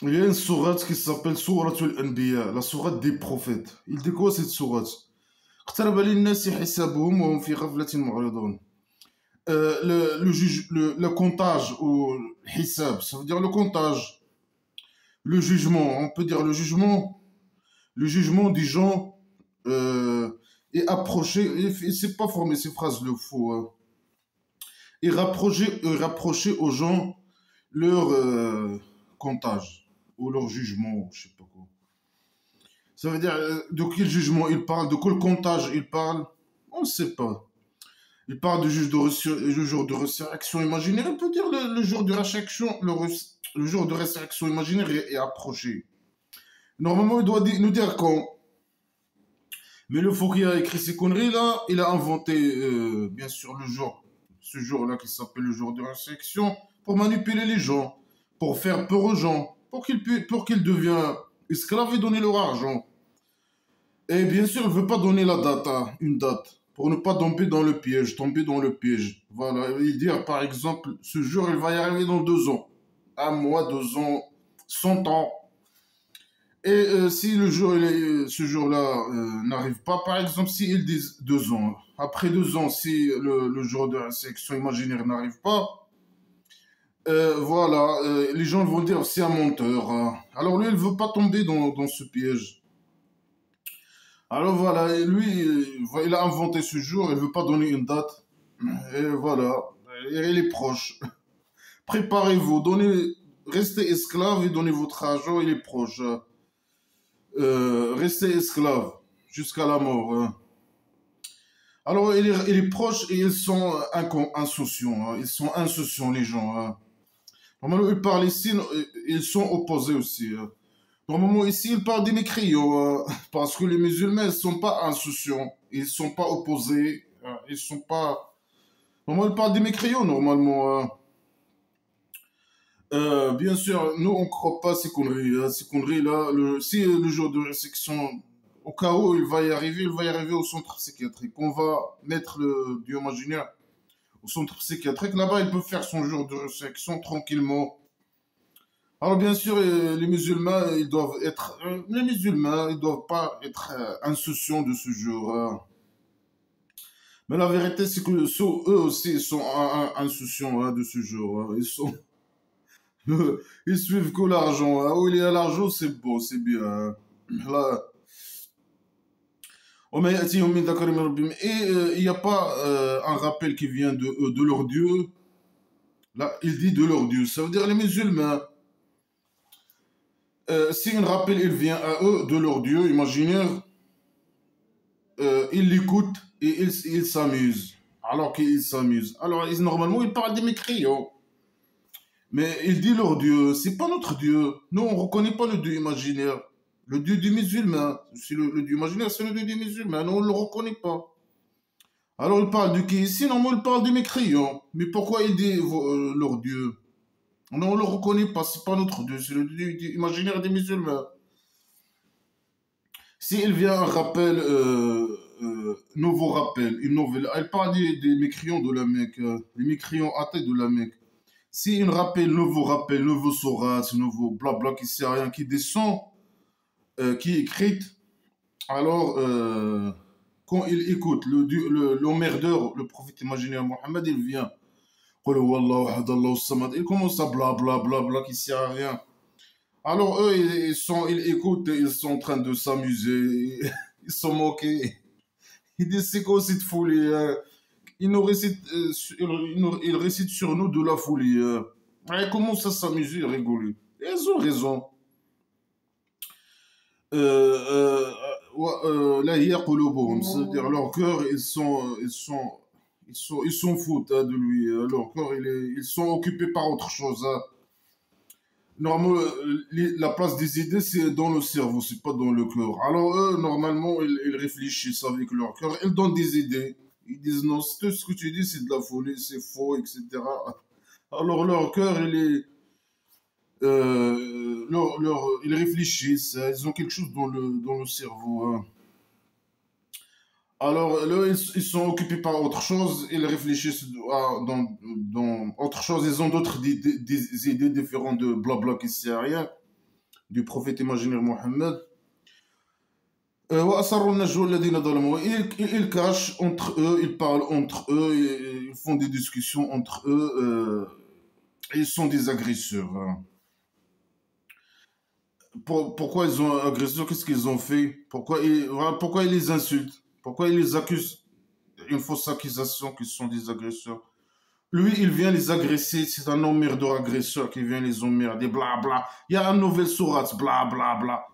Il y a une sourate qui s'appelle Souratul Anbiya, la sourate des prophètes. Il dit quoi cette sourate? اقترب للناس حسابهم وهم في غفلة معرضون. Le comptage ou le hisab, ça veut dire le comptage, le jugement, on peut dire le jugement des gens est approché, et c'est pas formé ces phrases le faux, hein. Et rapprocher aux gens leur comptage ou leur jugement, je sais pas quoi. Ça veut dire de quel jugement il parle, de quel comptage il parle, on ne sait pas. Il parle du jour de résurrection imaginaire. On peut dire le jour de résurrection, le jour de résurrection imaginaire est approché. Normalement, il doit nous dire quand. Mais le fou qui a écrit ces conneries-là, il a inventé, bien sûr, ce jour-là qui s'appelle le jour de résurrection, pour manipuler les gens, pour faire peur aux gens, pour qu'ils deviennent esclaves et donner leur argent. Et bien sûr, il ne veut pas donner la date, hein, une date, pour ne pas tomber dans le piège. Voilà, il dit par exemple, ce jour, il va y arriver dans 2 ans. Un mois, 2 ans, 100 ans. Et si ce jour-là n'arrive pas, par exemple, s'ils disent 2 ans, après 2 ans, si le jour de la sélection imaginaire n'arrive pas, voilà, les gens vont dire c'est un menteur, hein. Alors lui, il ne veut pas tomber dans ce piège. Alors voilà, et lui, il a inventé ce jour, il ne veut pas donner une date. Et voilà, et il est proche. Préparez-vous, restez esclave et donnez votre argent, il est proche. Restez esclave jusqu'à la mort, hein. Alors il est proche et ils sont insouciants, hein. Ils sont insouciants les gens, hein. Normalement, ils parlent ici, ils sont opposés aussi, hein. Normalement, ici, ils parlent des mécréants, parce que les musulmans ne sont pas insouciants, ils ne sont pas opposés, ils sont pas... Normalement, ils parlent des mécréants, normalement, hein. Bien sûr, nous, on ne croit pas à ces conneries, hein. Ces conneries-là, si le jour de résection, au cas où il va y arriver au centre psychiatrique. On va mettre le dieu imaginaire au centre psychiatrique. Là-bas, il peut faire son jour de résection tranquillement. Alors bien sûr, les musulmans, ils doivent pas être insouciants de ce jour, hein. Mais la vérité, c'est que eux aussi, ils sont insouciants, hein, de ce jour, hein. Ils suivent que l'argent, hein. Où il y a l'argent, c'est beau, c'est bien, hein. Là, et il n'y a pas un rappel qui vient de leur Dieu. Là, il dit de leur Dieu. Ça veut dire les musulmans. Si un rappel il vient à eux de leur Dieu imaginaire, ils l'écoutent et ils s'amusent. Alors qu'ils s'amusent. Alors, normalement, ils parlent des mécréants. Mais il dit leur Dieu. C'est pas notre Dieu. Nous, on ne reconnaît pas le Dieu imaginaire. Le Dieu du musulman. Le Dieu imaginaire, c'est le Dieu du musulman. Nous, on ne le reconnaît pas. Alors, il parle de qui ici? Normalement, il parle des mécréants. Mais pourquoi il dit leur Dieu? Non, on ne le reconnaît pas. C'est pas notre Dieu. C'est le Dieu imaginaire des musulmans. S'il vient un rappel, nouveau rappel, une nouvelle, elle parle des mécréants de la Mecque, les mécréants athées de la Mecque. Si une rappel, nouveau sourate, nouveau blabla qui sert à rien, qui descend, qui est écrite, alors quand il écoute l'emmerdeur, le prophète imaginaire Mohammed, il vient. Qul huwallahu ahad, Allahu samad. Il commence à blabla qui sert à rien. Alors eux, ils écoutent, ils sont en train de s'amuser, ils sont moqués. Ils disent c'est quoi cette folie, hein? Ils récitent sur nous de la folie, hein. Ils commencent à s'amuser, à rigoler. Et ils ont raison. Là, il y a qulubuhum, c'est-à-dire leur cœur, ils s'en foutent, hein, de lui, hein. Leur cœur, ils sont occupés par autre chose, hein. Normalement, la place des idées, c'est dans le cerveau, c'est pas dans le cœur. Alors eux, normalement, ils réfléchissent avec leur cœur, ils donnent des idées. Ils disent non, tout ce que tu dis, c'est de la folie, c'est faux, etc. Alors leur cœur, ils réfléchissent, hein. Ils ont quelque chose dans le cerveau, hein. Alors là, ils sont occupés par autre chose, ils réfléchissent dans autre chose, ils ont des idées différentes de blabla qui sert à rien. du prophète imaginaire Mohammed. وأسروا النجوى الذين ظلموا. Ils cachent entre eux, ils parlent entre eux, ils font des discussions entre eux. Ils sont des agresseurs. Hein. Pourquoi ils ont agressé? Qu'est-ce qu'ils ont fait? Pourquoi ils les insultent? Pourquoi ils les accusent? Une fausse accusation qu'ils sont des agresseurs. Lui, il vient les agresser. C'est un emmerdeur agresseur qui vient les emmerder. Bla bla. Il y a un nouvel sourate. Bla bla bla.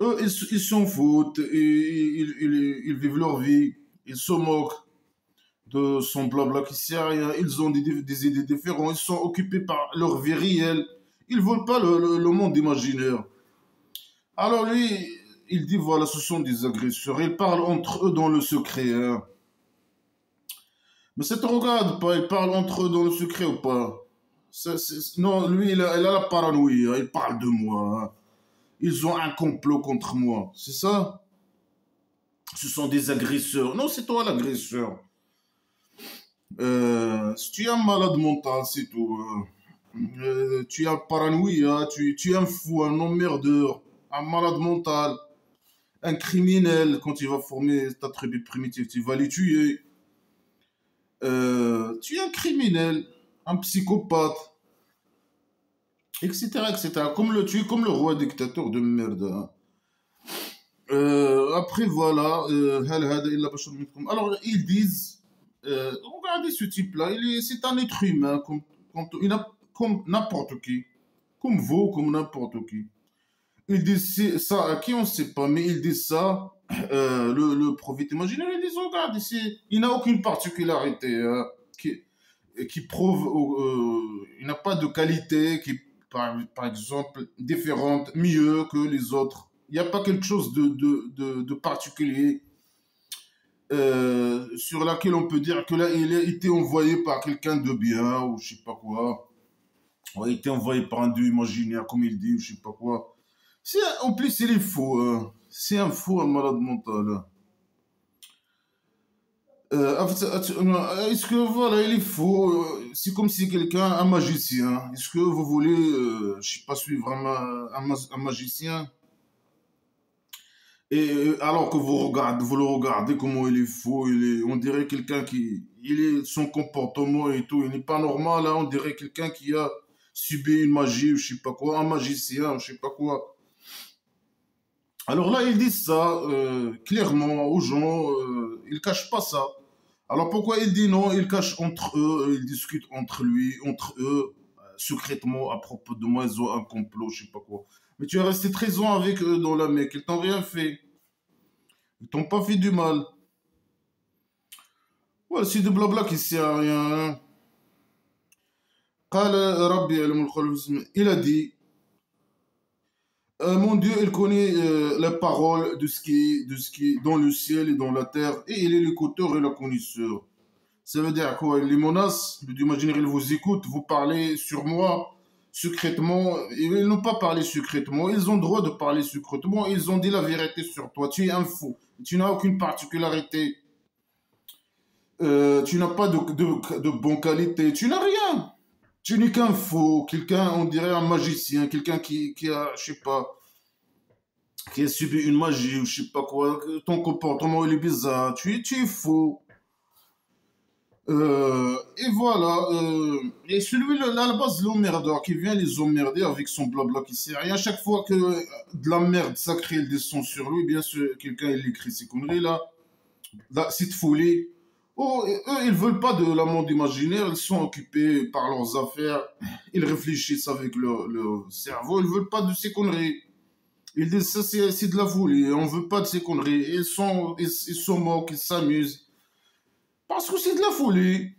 Eux, ils s'en foutent. Ils vivent leur vie. Ils se moquent de son blabla qui sert à rien. Ils ont des idées différentes. Ils sont occupés par leur vie réelle. Ils ne veulent pas le monde imaginaire. Alors lui, il dit voilà, ce sont des agresseurs. Ils parlent entre eux dans le secret. Hein. Mais ça te regarde pas, ils parlent entre eux dans le secret ou pas? Non, lui, il a la paranoïa, il parle de moi. Hein. Ils ont un complot contre moi, c'est ça? Ce sont des agresseurs. Non, c'est toi l'agresseur. Si tu es un malade mental, c'est tout. Tu es un paranoïa, tu es un fou, un emmerdeur, un malade mental, un criminel. Quand tu vas former ta tribu primitive, tu vas les tuer. Tu es un criminel, un psychopathe, etc., etc. Tu es comme le roi dictateur de merde. Hein. Après, voilà. Alors, ils disent, regardez ce type-là, c'est un être humain, comme n'importe qui, comme vous, comme n'importe qui. Ils disent ça à qui on ne sait pas, mais ils disent ça, le prophète imaginaire, ils disent, regarde, ici, il n'a aucune particularité qui prouve, il n'a pas de qualité qui, par exemple, différente, mieux que les autres. Il n'y a pas quelque chose de particulier sur laquelle on peut dire que là, il a été envoyé par quelqu'un de bien, ou je sais pas quoi. Ouais, il a été envoyé par un dieu imaginaire, comme il dit, ou je sais pas quoi. En plus, il est faux. Hein. C'est un fou, un malade mental. Est-ce que voilà, il est faux? C'est comme si quelqu'un, un magicien. Est-ce que vous voulez, je sais pas, suivre un magicien? Et alors que vous le regardez, comment il est faux, on dirait quelqu'un son comportement et tout, il n'est pas normal. Hein, on dirait quelqu'un qui a subi une magie ou je sais pas quoi, un magicien ou je sais pas quoi. Alors là, ils disent ça clairement aux gens, ils cachent pas ça. Alors pourquoi il dit non? Ils cachent entre eux, ils discutent entre eux, secrètement à propos de moi, ils ont un complot, je sais pas quoi. Mais tu es resté 13 ans avec eux dans la Mecque, ils t'ont rien fait. Ils t'ont pas fait du mal. Ouais, c'est du blabla qui sert à rien. Hein. Il a dit, mon Dieu, il connaît la parole de ce qui est dans le ciel et dans la terre, et il est l'écouteur et le connaisseur. Ça veut dire quoi? Les menaces, le Dieu imaginaire, il vous écoute, vous parlez sur moi secrètement. Ils n'ont pas parlé secrètement, ils ont le droit de parler secrètement, ils ont dit la vérité sur toi. Tu es un fou, tu n'as aucune particularité, tu n'as pas de bonne qualité, tu n'as rien. Tu n'es qu'un fou, quelqu'un, on dirait un magicien, quelqu'un qui a, je sais pas, qui a subi une magie ou je sais pas quoi. Ton comportement, il est bizarre, tu es faux. Et voilà. Et celui-là, à la base, l'emmerdeur qui vient les emmerder avec son blabla qui sert à rien. À chaque fois que de la merde sacrée elle descend sur lui, bien sûr, quelqu'un il écrit ces conneries-là. Cette folie. Oh, et eux, ils veulent pas de la monde imaginaire, ils sont occupés par leurs affaires, ils réfléchissent avec leur cerveau, ils veulent pas de ces conneries. Ils disent ça, c'est de la folie, on veut pas de ces conneries. Ils sont moquent, ils s'amusent. Parce que c'est de la folie.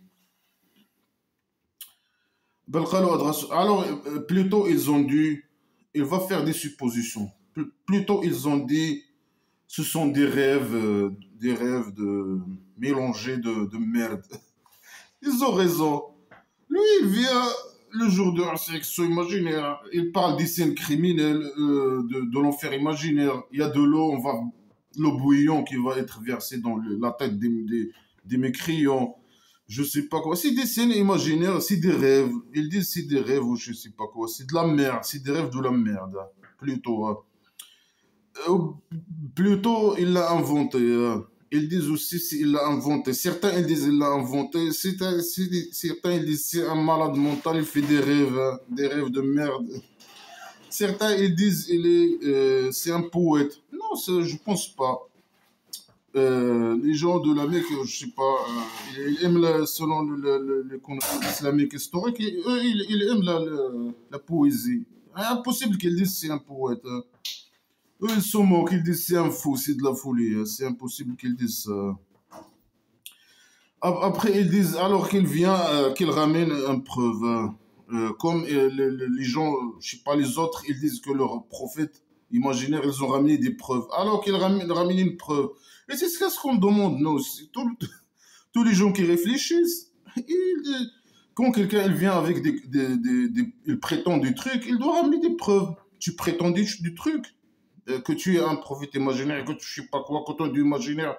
Alors, plutôt, il va faire des suppositions. Plutôt, ils ont dit, ce sont des rêves mélangés de merde. Ils ont raison. Lui, il vient le jour de la sélection imaginaire. Il parle des scènes criminelles, de l'enfer imaginaire. Il y a de l'eau, l'eau bouillante qui va être versée dans la tête des mécréants. Je sais pas quoi. C'est des scènes imaginaires, c'est des rêves. Ils disent c'est des rêves ou je sais pas quoi. C'est de la merde, c'est des rêves de la merde. plutôt. Euh, Plutôt, il l'a inventé. Ils disent aussi s'il l'a inventé. Certains, ils disent il l'a inventé. Certains, ils disent c'est un malade mental, il fait des rêves de merde. Certains, ils disent c'est un poète. Non, je pense pas. Les gens de la Mecque, je sais pas, ils aiment, selon les connaissances islamiques historiques, eux, ils aiment la poésie. Impossible qu'ils disent c'est un poète. Eux, ils sont morts, qu'ils disent c'est un fou, c'est de la folie. C'est impossible qu'ils disent ça. Après, ils disent alors qu'il vient, qu'il ramène une preuve. Comme les gens, je sais pas, les autres, ils disent que leurs prophètes imaginaires, ils ont ramené des preuves. Alors qu'ils ramènent une preuve. Et c'est ce qu'on demande, nous. Tous les gens qui réfléchissent, quand quelqu'un il vient avec il prétend des trucs, il doit ramener des preuves. Tu prétends du truc, que tu es un prophète imaginaire, que tu sais pas quoi, que tu as du imaginaire,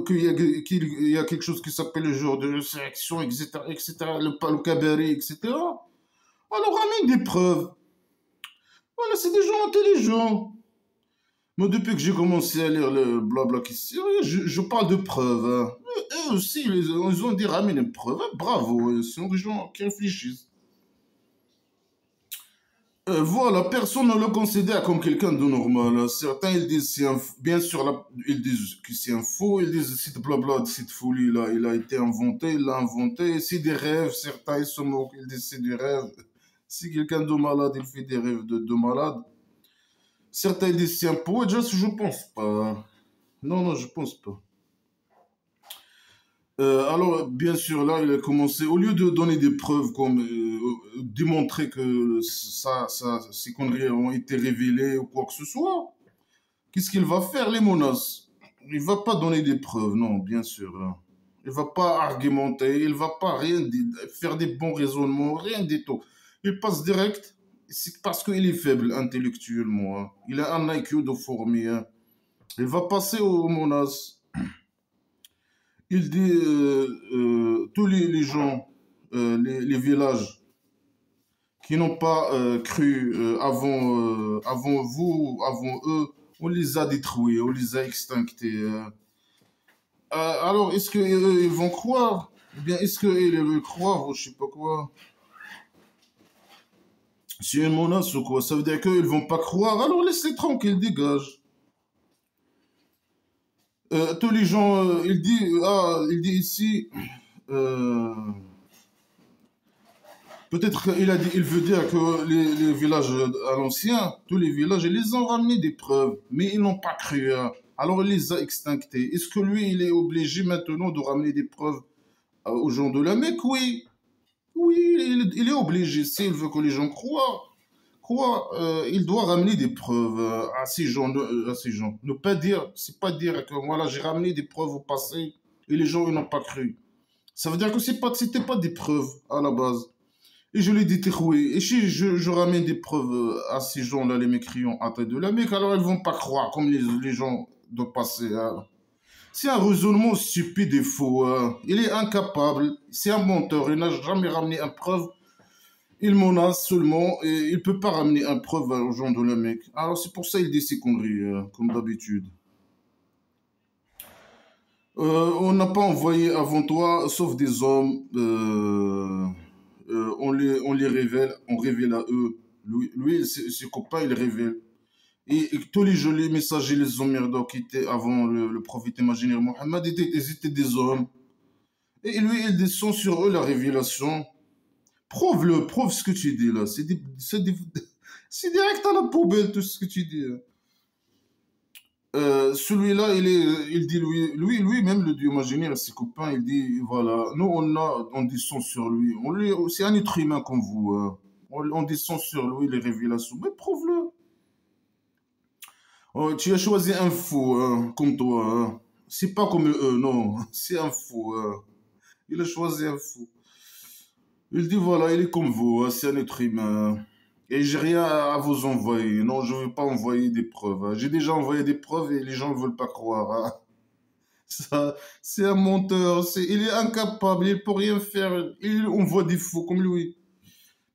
qu'il y a quelque chose qui s'appelle le jour de résurrection, etc., etc., le cabaret, etc. Alors ramène des preuves. Voilà, c'est des gens intelligents. Moi, depuis que j'ai commencé à lire le blabla qui je parle de preuves. Hein. Eux aussi, ils ont dit ramène des preuves. Bravo, ce sont des gens qui réfléchissent. Voilà, personne ne le considère comme quelqu'un de normal. Certains, ils disent, bien sûr, ils disent que c'est un faux, ils disent, cette blabla, cette folie, là, il a été inventé, il l'a inventé, c'est des rêves, certains, ils se moquent, ils disent, c'est des rêves. Si quelqu'un de malade, il fait des rêves de malade. Certains, ils disent, c'est un poète, je pense pas. Non, non, je pense pas. Alors, bien sûr, là, il a commencé, au lieu de donner des preuves comme démontrer que ces conneries ont été révélées ou quoi que ce soit, qu'est-ce qu'il va faire, les menaces? Il va pas donner des preuves, non, bien sûr. Hein. Il va pas argumenter, il va pas faire des bons raisonnements, rien du tout. Il passe direct, c'est parce qu'il est faible intellectuellement. Hein. Il a un IQ de fourmi. Hein. Il va passer aux menaces. Il dit tous les gens, les villages qui n'ont pas cru avant vous, avant eux, on les a détruits, on les a extinctés. Alors, est-ce qu'eux, ils vont croire? Ou bien, est-ce qu'ils veulent croire ou je sais pas quoi? C'est une menace ou quoi? Ça veut dire qu'ils vont pas croire. Alors, laisse-les tranquilles, dégage. Tous les gens, il dit ici, euh, peut-être il veut dire que les villages à l'ancien, tous les villages, ils les ont ramené des preuves, mais ils n'ont pas cru. Hein. Alors il les a extinctés. Est-ce que lui, il est obligé maintenant de ramener des preuves aux gens de la Mecque? Oui. Oui, il est obligé. S'il veut que les gens croient, il doit ramener des preuves à ces gens. À ces gens. Ne pas dire, c'est pas dire que voilà, j'ai ramené des preuves au passé et les gens, ils n'ont pas cru. Ça veut dire que c'était pas des preuves à la base. Et je l'ai détruit. Et si je ramène des preuves à ces gens-là, les mécréants à tête de la Mecque, alors ils vont pas croire, comme les gens de passé. Hein. C'est un raisonnement stupide et faux. Hein. Il est incapable. C'est un menteur. Il n'a jamais ramené une preuve. Il menace seulement et il peut pas ramener une preuve aux gens de la Mecque. Alors c'est pour ça qu'il dit ces conneries, comme d'habitude. On n'a pas envoyé avant toi, sauf des hommes. On les révèle, on révèle à eux. Lui ses copains, il révèle. Et tous les jolis messagers, les hommes qui étaient avant le prophète imaginaire Mohammed, ils étaient des hommes. Et lui, il descend sur eux la révélation. Prouve ce que tu dis là. C'est direct à la poubelle tout ce que tu dis. Hein. Celui-là, il dit lui-même, le Dieu imaginaire, ses copains, il dit, voilà, nous, on descend sur lui. C'est un être humain comme vous. Hein. On descend sur lui les révélations. Mais prouve-le. Oh, tu as choisi un fou, hein, comme toi. Hein. C'est pas comme eux, non. C'est un fou. Hein. Il a choisi un fou. Il dit, voilà, il est comme vous. Hein, c'est un être humain. Et j'ai rien à vous envoyer. Non, je ne veux pas envoyer des preuves. Hein. J'ai déjà envoyé des preuves et les gens ne veulent pas croire. Hein. Ça, c'est un menteur. Il est incapable. Il ne peut rien faire. On voit des fous comme lui.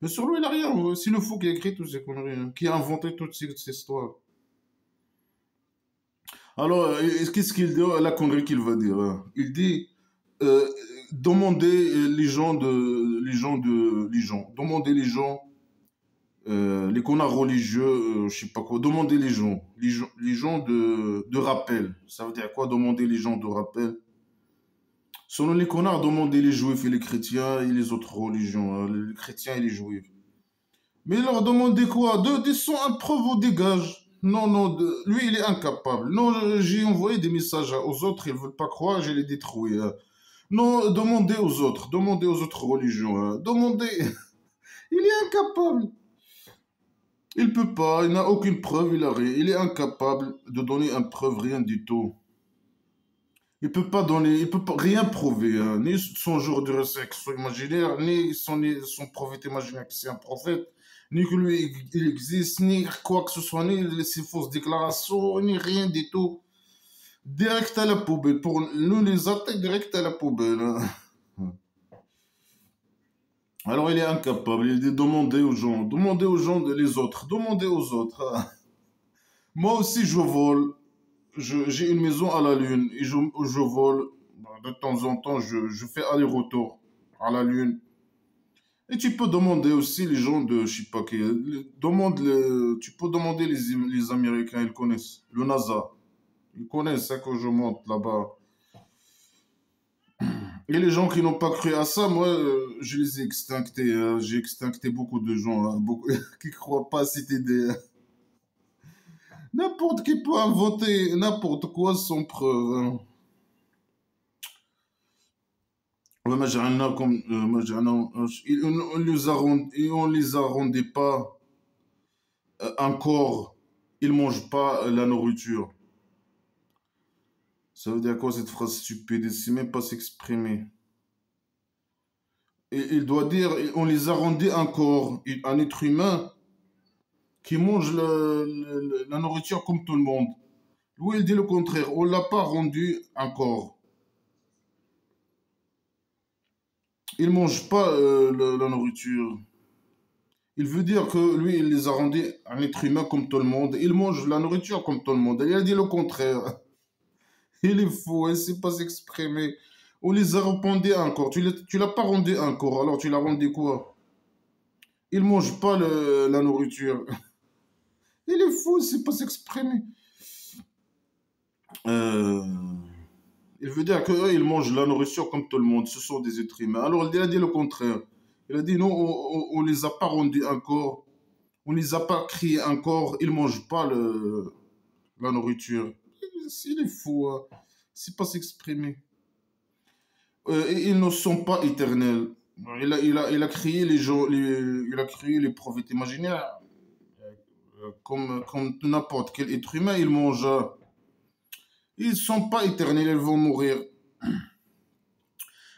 Mais sur lui, il n'a rien. C'est le fou qui a écrit toutes ces conneries, hein, qui a inventé toute cette histoire. Alors, qu'est-ce qu'il dit, la connerie qu'il va dire, hein? Il dit, euh, demandez les gens, demandez les connards religieux, je sais pas quoi, demandez les gens de rappel. Ça veut dire quoi, demander les gens de rappel? Selon les connards, demandez les juifs et les chrétiens et les autres religions, hein, les chrétiens et les juifs. Mais leur demander quoi? De son preuve au dégage. Non, non, lui, il est incapable. Non, j'ai envoyé des messages aux autres, ils veulent pas croire, je les détruis, hein. Non, demandez aux autres religions, hein. Demandez. Il est incapable. Il peut pas, il n'a aucune preuve, il a rien. Il est incapable de donner une preuve, rien du tout. Il peut pas rien prouver, hein. Ni son jour de résurrection imaginaire, ni son prophète imaginaire que c'est un prophète, ni que lui il existe, ni quoi que ce soit, ni ses fausses déclarations, ni rien du tout. Direct à la poubelle. Pour nous, les attaques, direct à la poubelle, hein. Alors il est incapable, il dit demandez aux gens de les autres, demandez aux autres, hein. Moi aussi je vole, j'ai une maison à la Lune et je vole. De temps en temps, je fais aller-retour à la Lune. Et tu peux demander aussi les gens de, je sais pas qui, tu peux demander les Américains, ils connaissent. Le NASA, ils connaissent ça que je monte là-bas. Et les gens qui n'ont pas cru à ça, moi, je les ai extinctés, hein. J'ai extincté beaucoup de gens, hein, beaucoup, qui croient pas à cette idée, hein. N'importe qui peut inventer n'importe quoi sans preuve, hein. Ouais, mais j'ai un an comme, moi, j'ai un an, on les a rendés pas encore. Ils mangent pas la nourriture. Ça veut dire quoi cette phrase stupide? C'est même pas s'exprimer. Et il doit dire, on les a rendus encore. Un être humain qui mange la nourriture comme tout le monde. Lui, il dit le contraire. On l'a pas rendu encore. Il mange pas la nourriture. Il veut dire que lui, il les a rendus un être humain comme tout le monde. Il mange la nourriture comme tout le monde. Et il a dit le contraire. Il est fou, il sait pas s'exprimer. On les a répandus encore. Tu l'as pas rendu encore. Alors tu l'as rendu quoi? Il mange pas la nourriture. Il est fou, il sait pas s'exprimer. Euh, il veut dire qu'eux, ils mangent la nourriture comme tout le monde. Ce sont des êtres humains. Alors il a dit le contraire. Il a dit non, on les a pas rendus encore. On les a pas créés encore. Ils mangent pas la nourriture. Il est fou, hein. C'est pas s'exprimer. Et ils ne sont pas éternels. Il a créé les gens, il a créé les prophètes imaginaires comme n'importe quel être humain. Ils mangent. Ils ne sont pas éternels, ils vont mourir.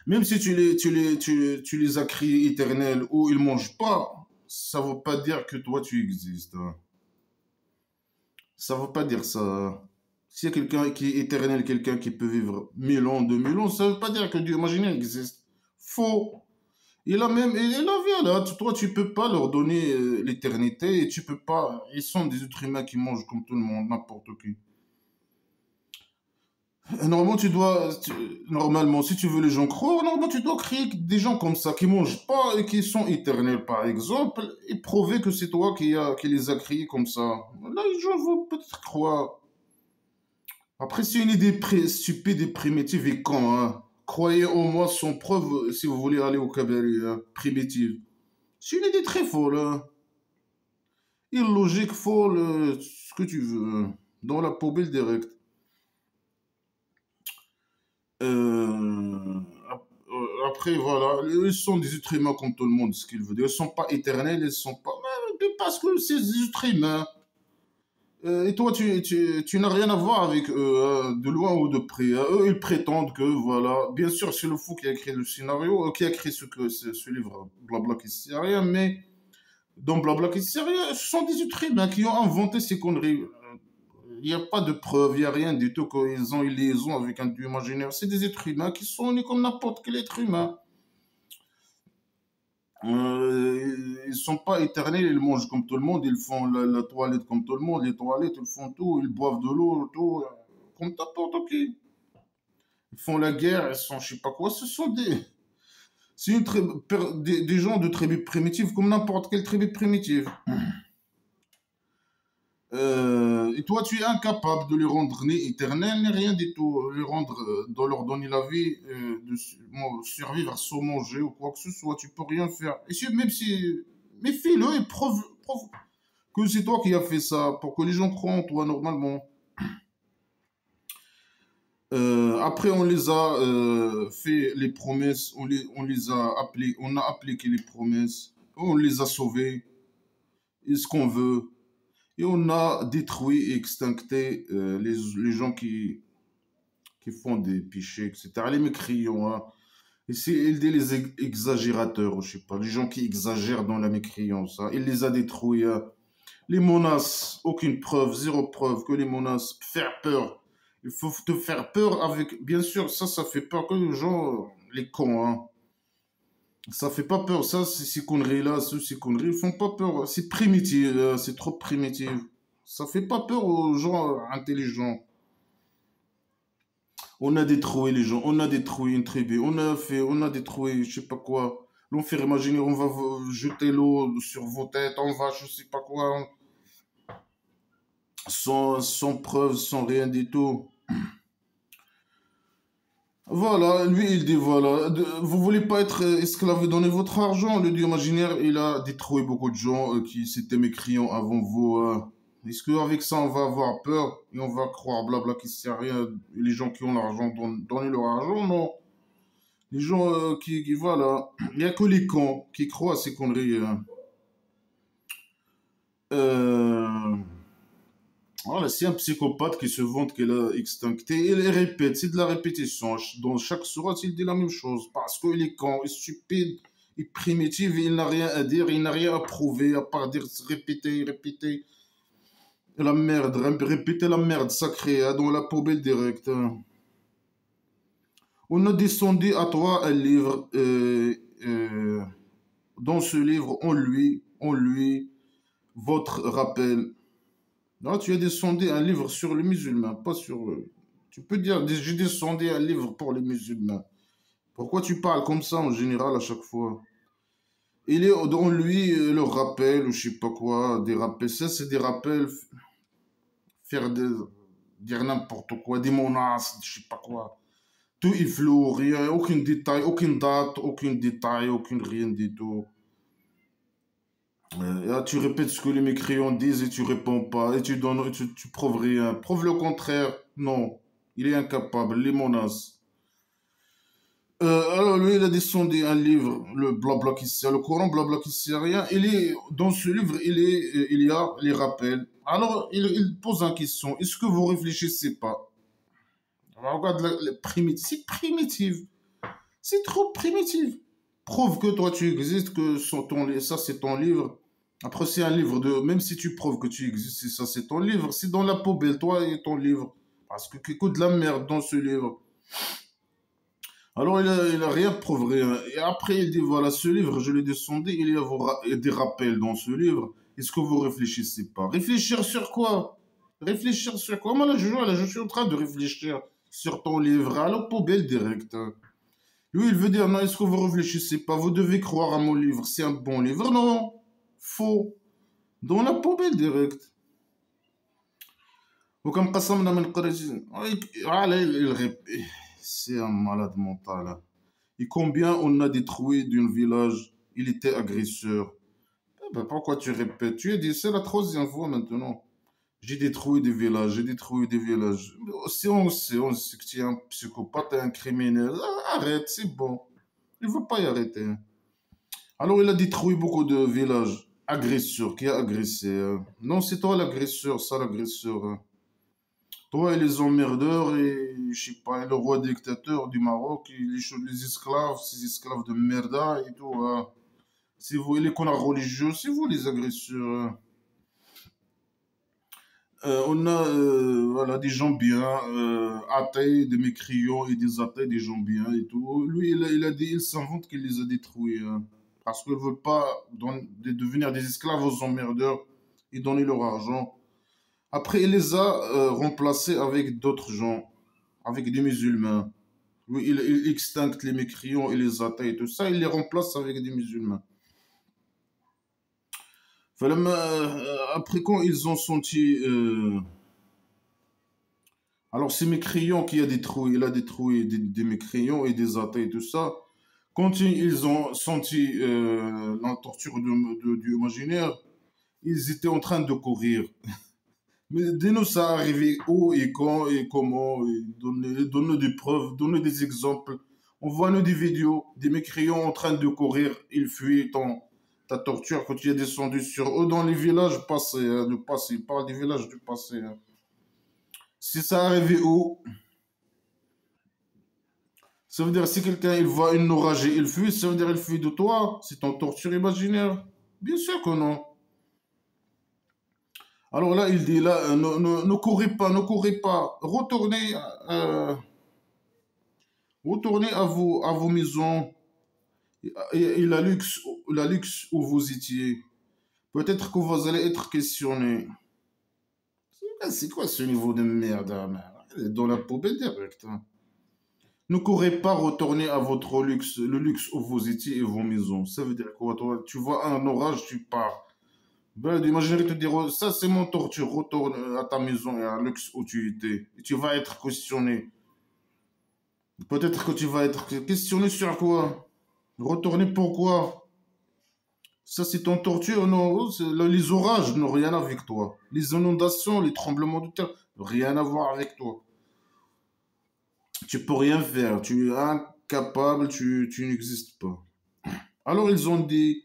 Même si tu les as créés éternels ou ils ne mangent pas, ça ne veut pas dire que toi tu existes, hein. Ça ne veut pas dire ça. S'il y a quelqu'un qui est éternel, quelqu'un qui peut vivre 1000 ans, 2000 ans, ça ne veut pas dire que Dieu imaginaire existe. Faux. Il a vu là, toi tu peux pas leur donner l'éternité et tu peux pas, ils sont des êtres humains qui mangent comme tout le monde, n'importe qui. Normalement, normalement, si tu veux les gens croire, normalement, tu dois créer des gens comme ça, qui mangent pas et qui sont éternels, par exemple, et prouver que c'est toi qui les a créés comme ça. Là, les gens vont peut-être croire. Après, c'est une idée stupide et primitive et con, hein. Croyez au moins sans preuve si vous voulez aller au cabaret, hein. Primitive. C'est une idée très folle, hein. Illogique, folle, ce que tu veux, hein. Dans la poubelle direct. Euh, Après, voilà, ils sont des êtres humains comme tout le monde, ce qu'ils veulent dire. Ils sont pas éternels, ils sont pas. Mais parce que c'est des êtres humains. Et toi, tu n'as rien à voir avec eux, hein, de loin ou de près, hein. Eux, ils prétendent que, voilà. Bien sûr, c'est le fou qui a écrit le scénario, qui a écrit ce livre, Blabla qui sert à rien, mais dans Blabla qui sert à rien, ce sont des êtres humains qui ont inventé ces conneries. Il n'y a pas de preuve, il n'y a rien du tout qu'ils ont une liaison avec un dieu imaginaire. C'est des êtres humains qui sont nés comme n'importe quel être humain. Ils sont pas éternels, ils mangent comme tout le monde, ils font la toilette comme tout le monde, les toilettes, ils font tout, ils boivent de l'eau, tout, comme n'importe qui. Ils font la guerre, ils sont je sais pas quoi, ce sont c'est des gens de tribu primitive comme n'importe quelle tribu primitive. Et toi, tu es incapable de les rendre ni éternels, ni rien du tout. Les rendre, de leur donner la vie, survivre sans manger ou quoi que ce soit. Tu peux rien faire. Même si. Mais fais-le et prouve que c'est toi qui as fait ça pour que les gens croient en toi normalement. Après, on les a fait les promesses, on les a appelés, on a appliqué les promesses, on les a sauvés, et ce qu'on veut. Et on a détruit et extincté les gens qui font des péchés, etc. Les mécréants, hein. Et c'est il dit les exagérateurs, je sais pas, les gens qui exagèrent dans la mécréance, hein. Il les a détruits, hein. Les menaces, aucune preuve, zéro preuve que les menaces, faire peur. Il faut te faire peur avec, bien sûr, ça fait peur que les gens, les cons, hein. Ça fait pas peur, ça, ces conneries-là, ces conneries, ils font pas peur. C'est primitif, c'est trop primitif. Ça fait pas peur aux gens intelligents. On a détruit les gens, on a détruit une tribu, on a détruit, je sais pas quoi. L'enfer imaginaire, on va jeter l'eau sur vos têtes, on va, je sais pas quoi, sans preuve, sans rien du tout. Voilà, lui il dit voilà, vous voulez pas être esclave et donner votre argent, le dieu imaginaire il a détruit beaucoup de gens qui s'étaient mécréants avant vous. Est-ce qu'avec ça on va avoir peur et on va croire blabla qui sert à rien, les gens qui ont l'argent, donnez leur argent, non. Les gens voilà, il n'y a que les cons qui croient à ces conneries. Euh, Voilà, c'est un psychopathe qui se vante qu'il a extincté. Il répète, c'est de la répétition. Dans chaque sourate, il dit la même chose. Parce qu'il est con, il est stupide, il est primitif, il n'a rien à dire, il n'a rien à prouver, à part dire répéter, répéter. La merde, répéter la merde sacrée, hein, dans la poubelle directe, hein. On a descendu à toi un livre. Dans ce livre, on lui, votre rappel. Là, tu as descendu un livre sur les musulmans, pas sur eux. Tu peux dire, j'ai descendu un livre pour les musulmans. Pourquoi tu parles comme ça en général à chaque fois? Il est dans lui le rappel, ou je sais pas quoi, des rappels. Ça, c'est des rappels, faire dire n'importe quoi, des menaces, je sais pas quoi. Tout est flou, rien, aucun détail, aucune date, aucun détail, aucun rien du tout. Là, tu répètes ce que les mécréants disent et tu réponds pas. Et tu prouves rien. Prouve le contraire. Non. Il est incapable. Les menaces. Alors lui, il a descendu un livre, le blabla qui sert, le Coran blabla qui sert à rien. Dans ce livre, il y a les rappels. Alors, il pose une question. Est-ce que vous réfléchissez pas? Regarde primitif. C'est primitif. C'est trop primitif. Prouve que toi tu existes, que ça c'est ton livre. Après, c'est un livre de. Même si tu prouves que tu existes, ça c'est ton livre. C'est dans la poubelle, toi et ton livre. Parce que qu'il de la merde dans ce livre. Alors, il a rien prouvé, hein. Et après, il dit voilà, ce livre, je l'ai descendu, il y a des rappels dans ce livre. Est-ce que vous réfléchissez pas? Réfléchir sur quoi? Réfléchir sur quoi? Moi, là, je suis en train de réfléchir sur ton livre. À la poubelle direct, hein. Lui, il veut dire, non, est-ce que vous réfléchissez pas? Vous devez croire à mon livre. C'est un bon livre. Non, faux. Dans la poubelle direct. وكم قسمنا من قرية c'est un malade mental, hein. Et combien on a détruit d'un village? Il était agresseur. Eh ben, pourquoi tu répètes? Tu as dit, c'est la troisième fois maintenant. J'ai détruit des villages, j'ai détruit des villages. Si on sait que tu es un psychopathe, un criminel, arrête, c'est bon. Il ne veut pas y arrêter, hein. Alors, il a détruit beaucoup de villages. Agresseur, qui a agressé, hein. Non, c'est toi l'agresseur, ça l'agresseur, hein. Toi et les emmerdeurs et, je sais pas, le roi dictateur du Maroc, et les esclaves, ces esclaves de merda et tout, hein. C'est vous, et les connards religieux, c'est vous les agresseurs, hein. On a voilà, des gens bien, athées, des mécréants et des athées, des gens bien et tout. Lui, il a dit, il s'invente qu'il les a détruits, hein. parce qu'ils ne veulent pas devenir des esclaves aux emmerdeurs et donner leur argent. Après, il les a remplacés avec d'autres gens, avec des musulmans. Oui, il extincte les mécréants, il les attaque et tout ça, il les remplace avec des musulmans. Après, quand ils ont senti... alors, ces mécréants qu'il a détruit, il a détruit des mécréants et des attaques et tout ça. Quand ils ont senti la torture du imaginaire, ils étaient en train de courir. Mais dès nous, ça arrivait où et quand et comment, et donner des preuves, donner des exemples. On voit nous des vidéos, des mécréants en train de courir, ils fuient ta torture quand tu es descendu sur eux dans les villages passés, hein, du passé. Il parle des villages du passé. Hein. Si ça arrivait où, ça veut dire si quelqu'un il voit une orage et il fuit, ça veut dire il fuit de toi. C'est ton torture imaginaire. Bien sûr que non. Alors là, il dit là, ne courez pas, ne courez pas, euh, retournez à vos maisons et la luxe où vous étiez. Peut-être que vous allez être questionné. C'est quoi ce niveau de merde, hein, man? Dans la poubelle direct. Hein. Ne courez pas retourner à votre luxe, le luxe où vous étiez et vos maisons. Ça veut dire quoi, toi? Tu vois un orage, tu pars. Ben, imagine te dire, oh, ça c'est mon torture, retourne à ta maison et à luxe où tu étais. Et tu vas être questionné. Peut-être que tu vas être questionné sur quoi? Retourner pourquoi? Ça c'est ton torture, non? Les orages n'ont rien avec toi. Les inondations, les tremblements de terre, rien à voir avec toi. Tu peux rien faire, tu es incapable, tu n'existes pas. Alors ils ont dit,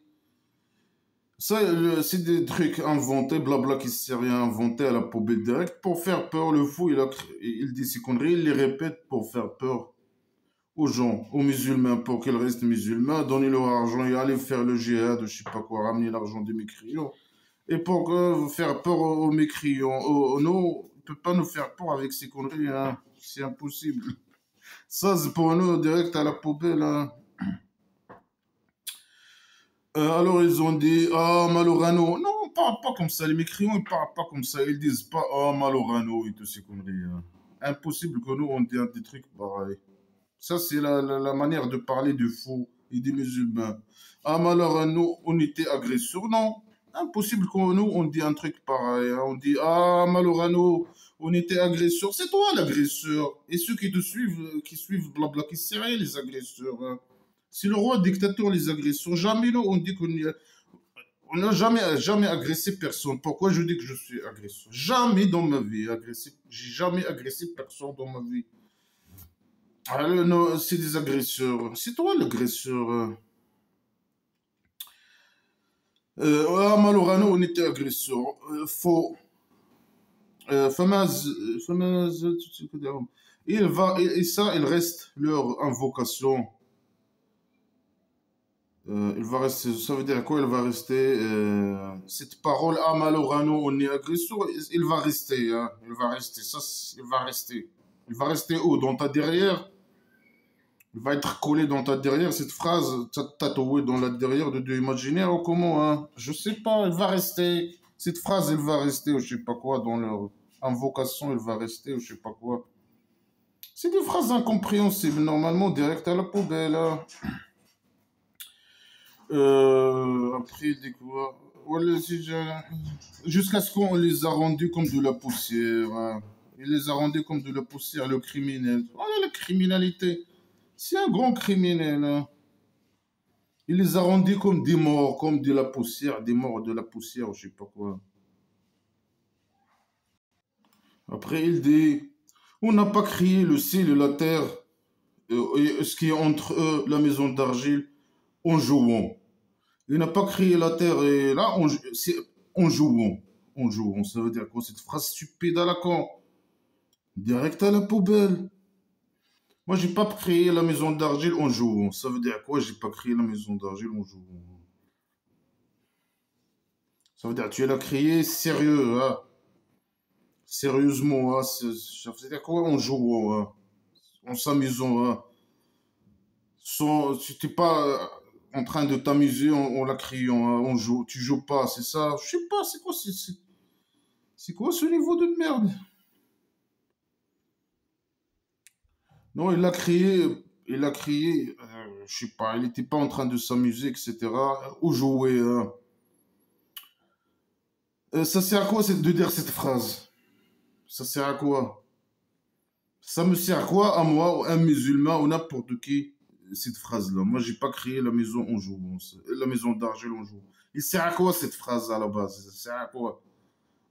ça c'est des trucs inventés, blabla qui s'est rien inventé à la poubelle direct pour faire peur. Le fou, il dit ces conneries, il les répète pour faire peur aux gens, aux musulmans, pour qu'ils restent musulmans, donner leur argent et aller faire le djihad, je sais pas quoi, ramener l'argent des mécréants. Et pour faire peur aux mécréants, non, on ne peut pas nous faire peur avec ces conneries, hein. C'est impossible. Ça, c'est pour nous, direct à la poubelle. Hein. Alors, ils ont dit, ah, Malorano. Non, on parle pas comme ça. Les mécréants, ils parlent pas comme ça. Ils disent pas, ah, Malorano et toutes ces conneries. Hein. Impossible que nous, on dise des trucs pareils. Ça, c'est la manière de parler de fous et des musulmans. Ah, Malorano, on était agresseurs. Non, impossible que nous, on dit un truc pareil. Hein. On dit, ah, Malorano, on était agresseurs. C'est toi l'agresseur. Et ceux qui te suivent, blabla, qui seraient les agresseurs. Hein. C'est le roi dictateur, les agresseurs. Jamais nous, on dit on n'a jamais agressé personne. Pourquoi je dis que je suis agresseur? Jamais dans ma vie agressé. J'ai jamais agressé personne dans ma vie. Alors, non, c'est des agresseurs. C'est toi l'agresseur. Ah, Malorano, on était agresseurs. Faux. Famaz, Famaz, il va, et ça, il reste leur invocation. Il va rester, ça veut dire quoi? Il va rester cette parole à Malorano, on est agresseur, il va rester, hein, il va rester, ça, il va rester. Il va rester où? Dans ta derrière? Il va être collé dans ta derrière, cette phrase tatouée dans la derrière de Dieu imaginaire ou comment? Hein? Je sais pas, il va rester. Cette phrase, elle va rester, ou je sais pas quoi, dans leur invocation, elle va rester, ou je sais pas quoi. C'est des phrases incompréhensibles, normalement, direct à la poubelle. Hein. Après, il dit quoi? Voilà, jusqu'à ce qu'on les a rendus comme de la poussière. Hein. Il les a rendus comme de la poussière, le criminel. Voilà la criminalité. C'est un grand criminel. Hein. Il les a rendus comme des morts, comme de la poussière, des morts de la poussière, je sais pas quoi. Après, il dit, on n'a pas créé le ciel et la terre, et ce qui est entre eux, la maison d'argile, en jouant. Il n'a pas créé la terre et là, c'est en jouant. En jouant, ça veut dire quoi cette phrase stupide à la con? Direct à la poubelle. Moi, j'ai pas créé la maison d'argile en jouant. Ça veut dire quoi? J'ai pas créé la maison d'argile en jouant. Ça veut dire tu l'as créé sérieux, hein? Sérieusement, hein? Ça veut dire quoi en jouant, hein? En s'amusant, hein? Tu t'es pas. en train de t'amuser en la criant, hein, on joue, tu joues pas, c'est ça? Je sais pas, c'est quoi, c'est quoi ce niveau de merde? Non, il a crié, je sais pas, il était pas en train de s'amuser, etc. Ou jouer, hein. Ça sert à quoi de dire cette phrase? Ça sert à quoi? Ça me sert à quoi à moi, ou à un musulman, ou n'importe qui, cette phrase-là? Moi, j'ai pas créé la maison en jouant, la maison d'argile en jouant. Il sert à quoi cette phrase à la base? Ça sert à quoi?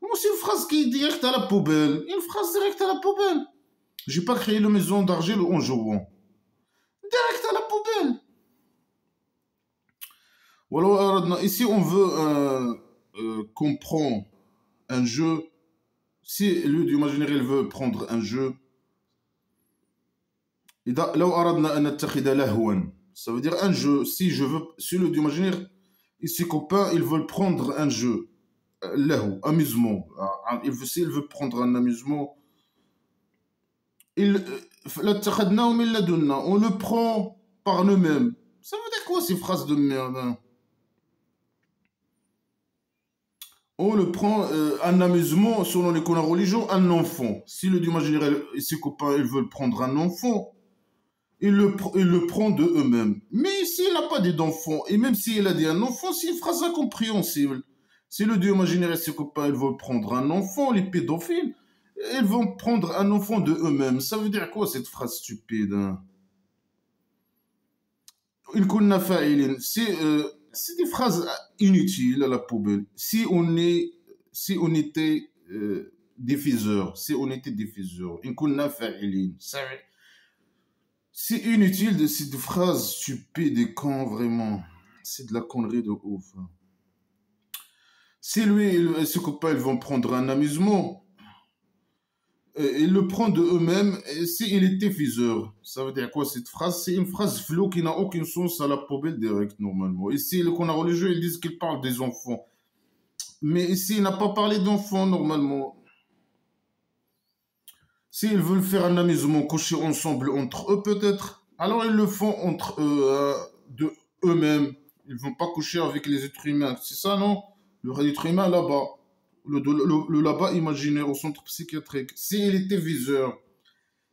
Non, c'est une phrase qui est directe à la poubelle. Une phrase directe à la poubelle. J'ai pas créé la maison d'argile en jouant. Direct à la poubelle. Voilà, ici, on veut comprendre un jeu. Si lui d'imaginaire, il veut prendre un jeu, لو أردنا أن نتخذ لهوا, ça veut dire un jeu. Si le d'imaginaire et ses copains, ils veulent prendre un jeu, lahu, amusement. S'il veut prendre un amusement, لاتخذناه من لدنا, on le prend par nous-mêmes. Ça veut dire quoi ces phrases de merde, hein? On le prend un amusement selon les cours religieux, un enfant. Si le d'imaginaire et ses copains ils veulent prendre un enfant, ils le prend de eux-mêmes. Mais s'il n'a pas d'enfant, et même s'il a dit un enfant, c'est une phrase incompréhensible. Si le Dieu imaginaire et ses copains ils veulent prendre un enfant, les pédophiles, ils vont prendre un enfant de eux-mêmes. Ça veut dire quoi cette phrase stupide, hein? Une kunna fa'ilin. C'est des phrases inutiles à la poubelle. Si on était diffuseur, si on était diffuseur, une kunna fa'ilin. C'est inutile de ces phrases stupides et cons, vraiment. C'est de la connerie de ouf, hein. Si lui et ses copains ils vont prendre un amusement, ils le prennent de eux-mêmes. Et s'il est diffuseur, ça veut dire quoi cette phrase? C'est une phrase floue qui n'a aucun sens à la poubelle direct, normalement. Ici, le qu'on a religieux, ils disent qu'il parle des enfants. Mais ici, il n'a pas parlé d'enfants, normalement. S'ils veulent faire un amusement, coucher ensemble entre eux, peut-être, alors ils le font entre eux, de eux-mêmes. Ils vont pas coucher avec les êtres humains. C'est ça, non? Le être humain là-bas. Le là-bas imaginaire au centre psychiatrique. S'il était viseur.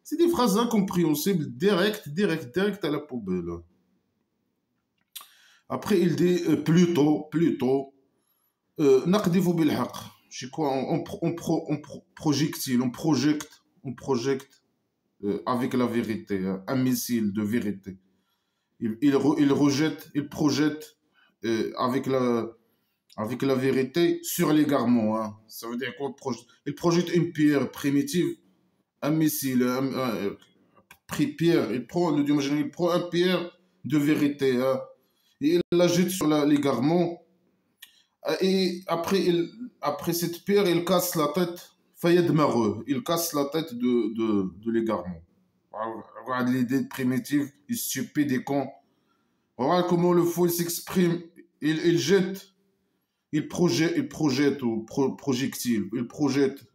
C'est des phrases incompréhensibles, direct à la poubelle. Après, il dit plutôt, نقذف بالحق. Je sais quoi, on projette avec la vérité, hein, un missile de vérité. Il rejette, il projette avec la vérité sur l'égarement, hein. Ça veut dire quoi? Il projette une pierre primitive, un missile, pierre. Le Dieu imaginaire, il prend une pierre de vérité, hein, et il la jette sur l'égarement. Et après cette pierre, il casse la tête. Fayed Mareux, il casse la tête de l'égarement. Regarde l'idée primitive, il est stupide et con. Regarde comment le fou il s'exprime. Il jette, il projette au projectile, il projette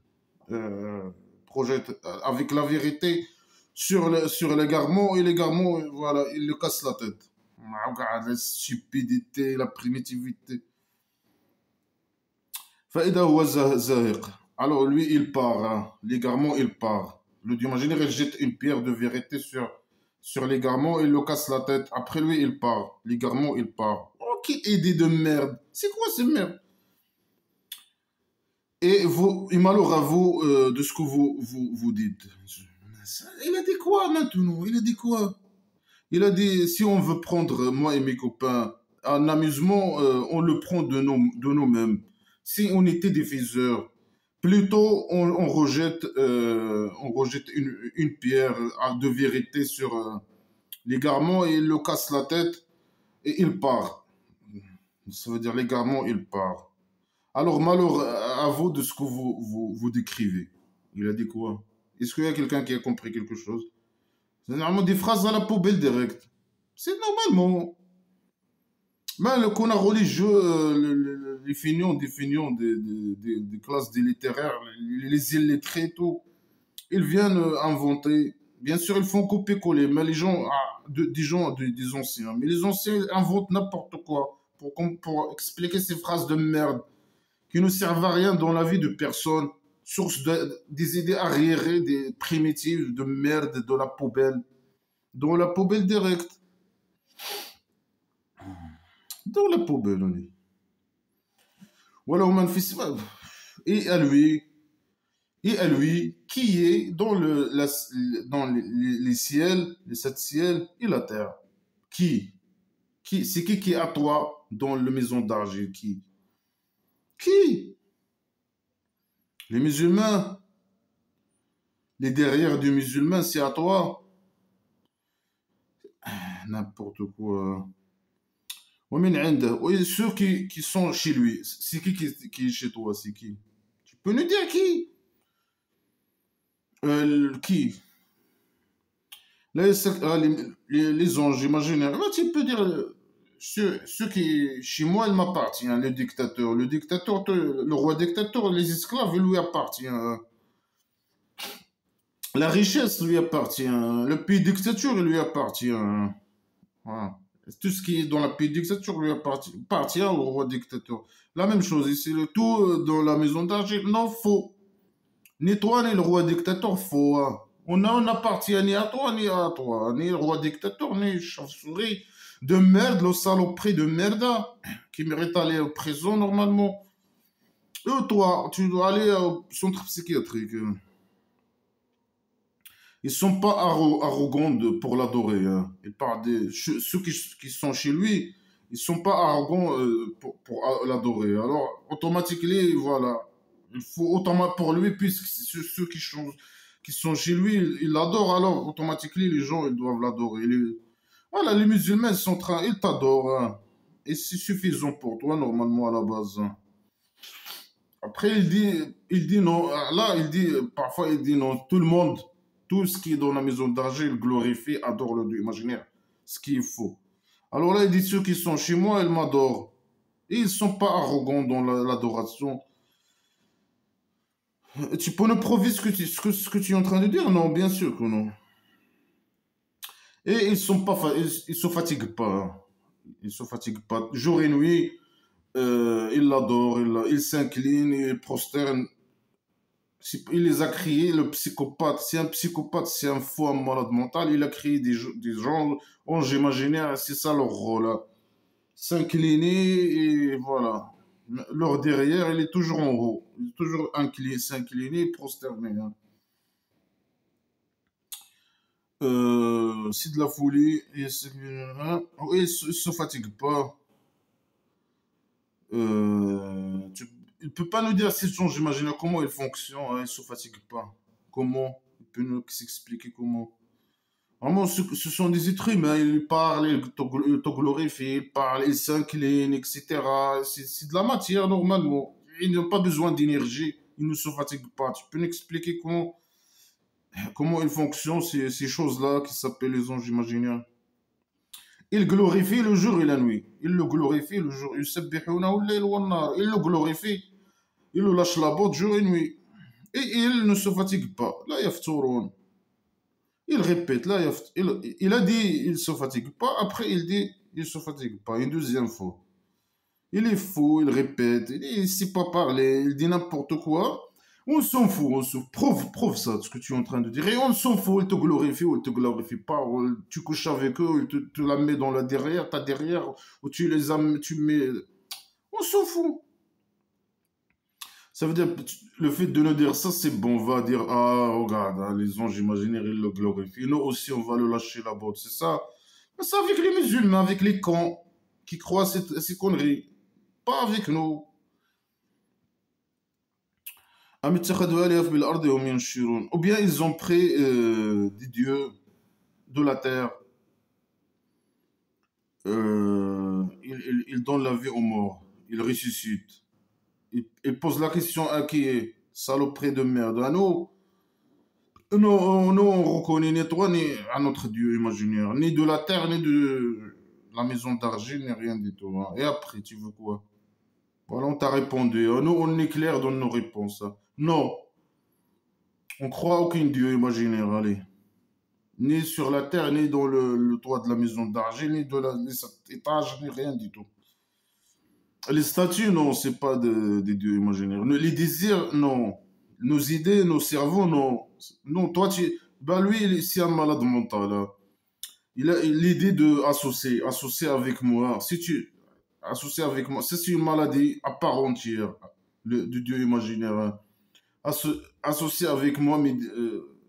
avec la vérité sur l'égarement, et l'égarement, voilà, il le casse la tête. Regarde la stupidité, la primitivité. فإذا هو زاهق. Alors lui, il part, hein. L'égarement, il part. Le Dieu imaginaire, il jette une pierre de vérité sur l'égarement, il le casse la tête. Après lui, il part. L'égarement, il part. Oh, quelle idée de merde. C'est quoi cette merde? Et malheur à vous de ce que vous dites. Il a dit quoi maintenant? Il a dit quoi? Il a dit, si on veut prendre, moi et mes copains, un amusement, on le prend de nous-mêmes. Si on était diffuseur, plutôt on rejette une pierre de vérité sur l'égarement, et il le casse la tête et il part. Ça veut dire l'égarement, il part. Alors, malheur à vous de ce que vous décrivez. Il a dit quoi? Est-ce qu'il y a quelqu'un qui a compris quelque chose? C'est normalement des phrases à la poubelle direct. C'est normalement. Mais le qu'on a religieux, les feignants des classes des littéraires, les illettrés et tout, ils viennent inventer Bien sûr, ils font copier-coller, mais les gens, des gens, des anciens. Mais les anciens inventent n'importe quoi pour expliquer ces phrases de merde qui ne servent à rien dans la vie de personne. Source des idées arriérées, des primitives, de merde, de la poubelle. Dans la poubelle directe. Dans la poubelle, on est. Voilà, on fait. Et à lui, qui est dans, dans les ciels, les sept ciels et la terre. Qui? C'est qui est à toi dans la maison d'argile? Qui? Les musulmans. Les derrière du musulman, c'est à toi. N'importe quoi. ومن عنده. Oui, ceux qui sont chez lui, c'est qui est chez toi? C'est qui? Tu peux nous dire qui? Qui? Là, les anges imaginaires. Là, tu peux dire ceux qui, chez moi, il m'appartient, le dictateur. Le dictateur, le roi dictateur, les esclaves, il lui appartient. La richesse lui appartient. Le pays dictature, il lui appartient. Voilà. Tout ce qui est dans la pays dictature lui appartient au roi dictateur. La même chose ici, le tout dans la maison d'argile. Non, faux. Ni toi, ni le roi dictateur, faux. Hein. On n'appartient ni à toi, ni à toi. Ni le roi dictateur, ni chauve-souris de merde, le saloperie de merde hein, qui mérite d'aller en prison normalement. Et toi, tu dois aller au centre psychiatrique. Ils sont pas arrogants pour l'adorer. Hein. Ils parlent ceux qui sont chez lui, ils sont pas arrogants pour l'adorer. Alors, automatiquement, voilà. Il faut autant pour lui, puisque ceux qui sont chez lui, ils l'adorent. Alors, automatiquement, les gens, ils doivent l'adorer. Voilà, les musulmans, ils t'adorent. Hein. Et c'est suffisant pour toi, normalement, à la base. Hein. Après, il dit non. Là, parfois, il dit non. Tout le monde, tout ce qui est dans la maison d'argent, il glorifie, adore le Dieu imaginaire. Ce qu'il est faux. Alors là, il dit ceux qui sont chez moi, ils m'adorent. Et ils ne sont pas arrogants dans l'adoration. Tu peux nous prouver ce que tu es en train de dire? Non, bien sûr que non. Et ils se fatiguent pas. Hein. Ils se fatiguent pas. Jour et nuit, ils l'adorent, ils s'inclinent, ils prosternent. Il les a créés, le psychopathe. C'est un psychopathe, c'est un fou, un malade mental. Il a créé des gens, anges imaginaires, c'est ça leur rôle. Hein. S'incliner et voilà. Leur derrière, il est toujours en haut. Il est toujours incliné, s'incliner, prosterné. Hein. C'est de la folie. Hein. Oui, il se fatigue pas. Il ne peut pas nous dire si son j'imagine comment il fonctionne, hein, il ne se fatigue pas. Comment? Il peut nous s'expliquer comment. Vraiment, ce sont des êtres humains, ils parlent, ils te glorifient, ils parlent, ils s'inclinent, etc. C'est de la matière normalement. Ils n'ont pas besoin d'énergie, ils ne se fatiguent pas. Tu peux nous expliquer comment ils fonctionnent, ces choses-là qui s'appellent les anges imaginaires? Il glorifie le jour et la nuit. Il le glorifie le jour. Il le glorifie. Il le lâche la botte jour et nuit. Et il ne se fatigue pas. Là, il répète. Là, il a dit il ne se fatigue pas. Après, il dit il ne se fatigue pas. Une deuxième fois. Il est fou, il répète. Il ne sait pas parler. Il dit n'importe quoi. On s'en fout. Prouve ça, ce que tu es en train de dire. Et on s'en fout. Il te glorifie ou il te glorifie pas. Tu couches avec eux, il te la met dans la derrière, ta derrière, ou tu les as, tu mets. On s'en fout. Ça veut dire, le fait de nous dire ça, c'est bon. On va dire, ah, regarde, hein, les anges imaginaires, ils le glorifient. Nous aussi, on va le lâcher la botte. C'est ça. Mais c'est avec les musulmans, avec les cons qui croient ces conneries. Pas avec nous. Ou bien ils ont pris des dieux de la terre. Ils donnent la vie aux morts. Ils ressuscitent. Ils posent la question à qui est saloperie de merde. À nous, on reconnaît ni toi ni à notre dieu imaginaire. Ni de la terre, ni de la maison d'argile, ni rien du tout. Hein. Et après, tu veux quoi? Voilà, on t'a répondu. Nous, on est clair dans nos réponses. Hein. Non, on croit aucun dieu imaginaire. Allez. ni sur la terre, ni dans le toit de la maison d'argile, ni cet étage, ni rien du tout. Les statues, non, c'est pas des dieux imaginaires. Les désirs, non. Nos idées, nos cerveaux, non. Non, toi, bah lui, c'est un malade mental, hein. Il a l'idée de associer avec moi. Si tu associer avec moi, c'est une maladie à part entière, du dieu imaginaire, hein. Associer avec moi, mais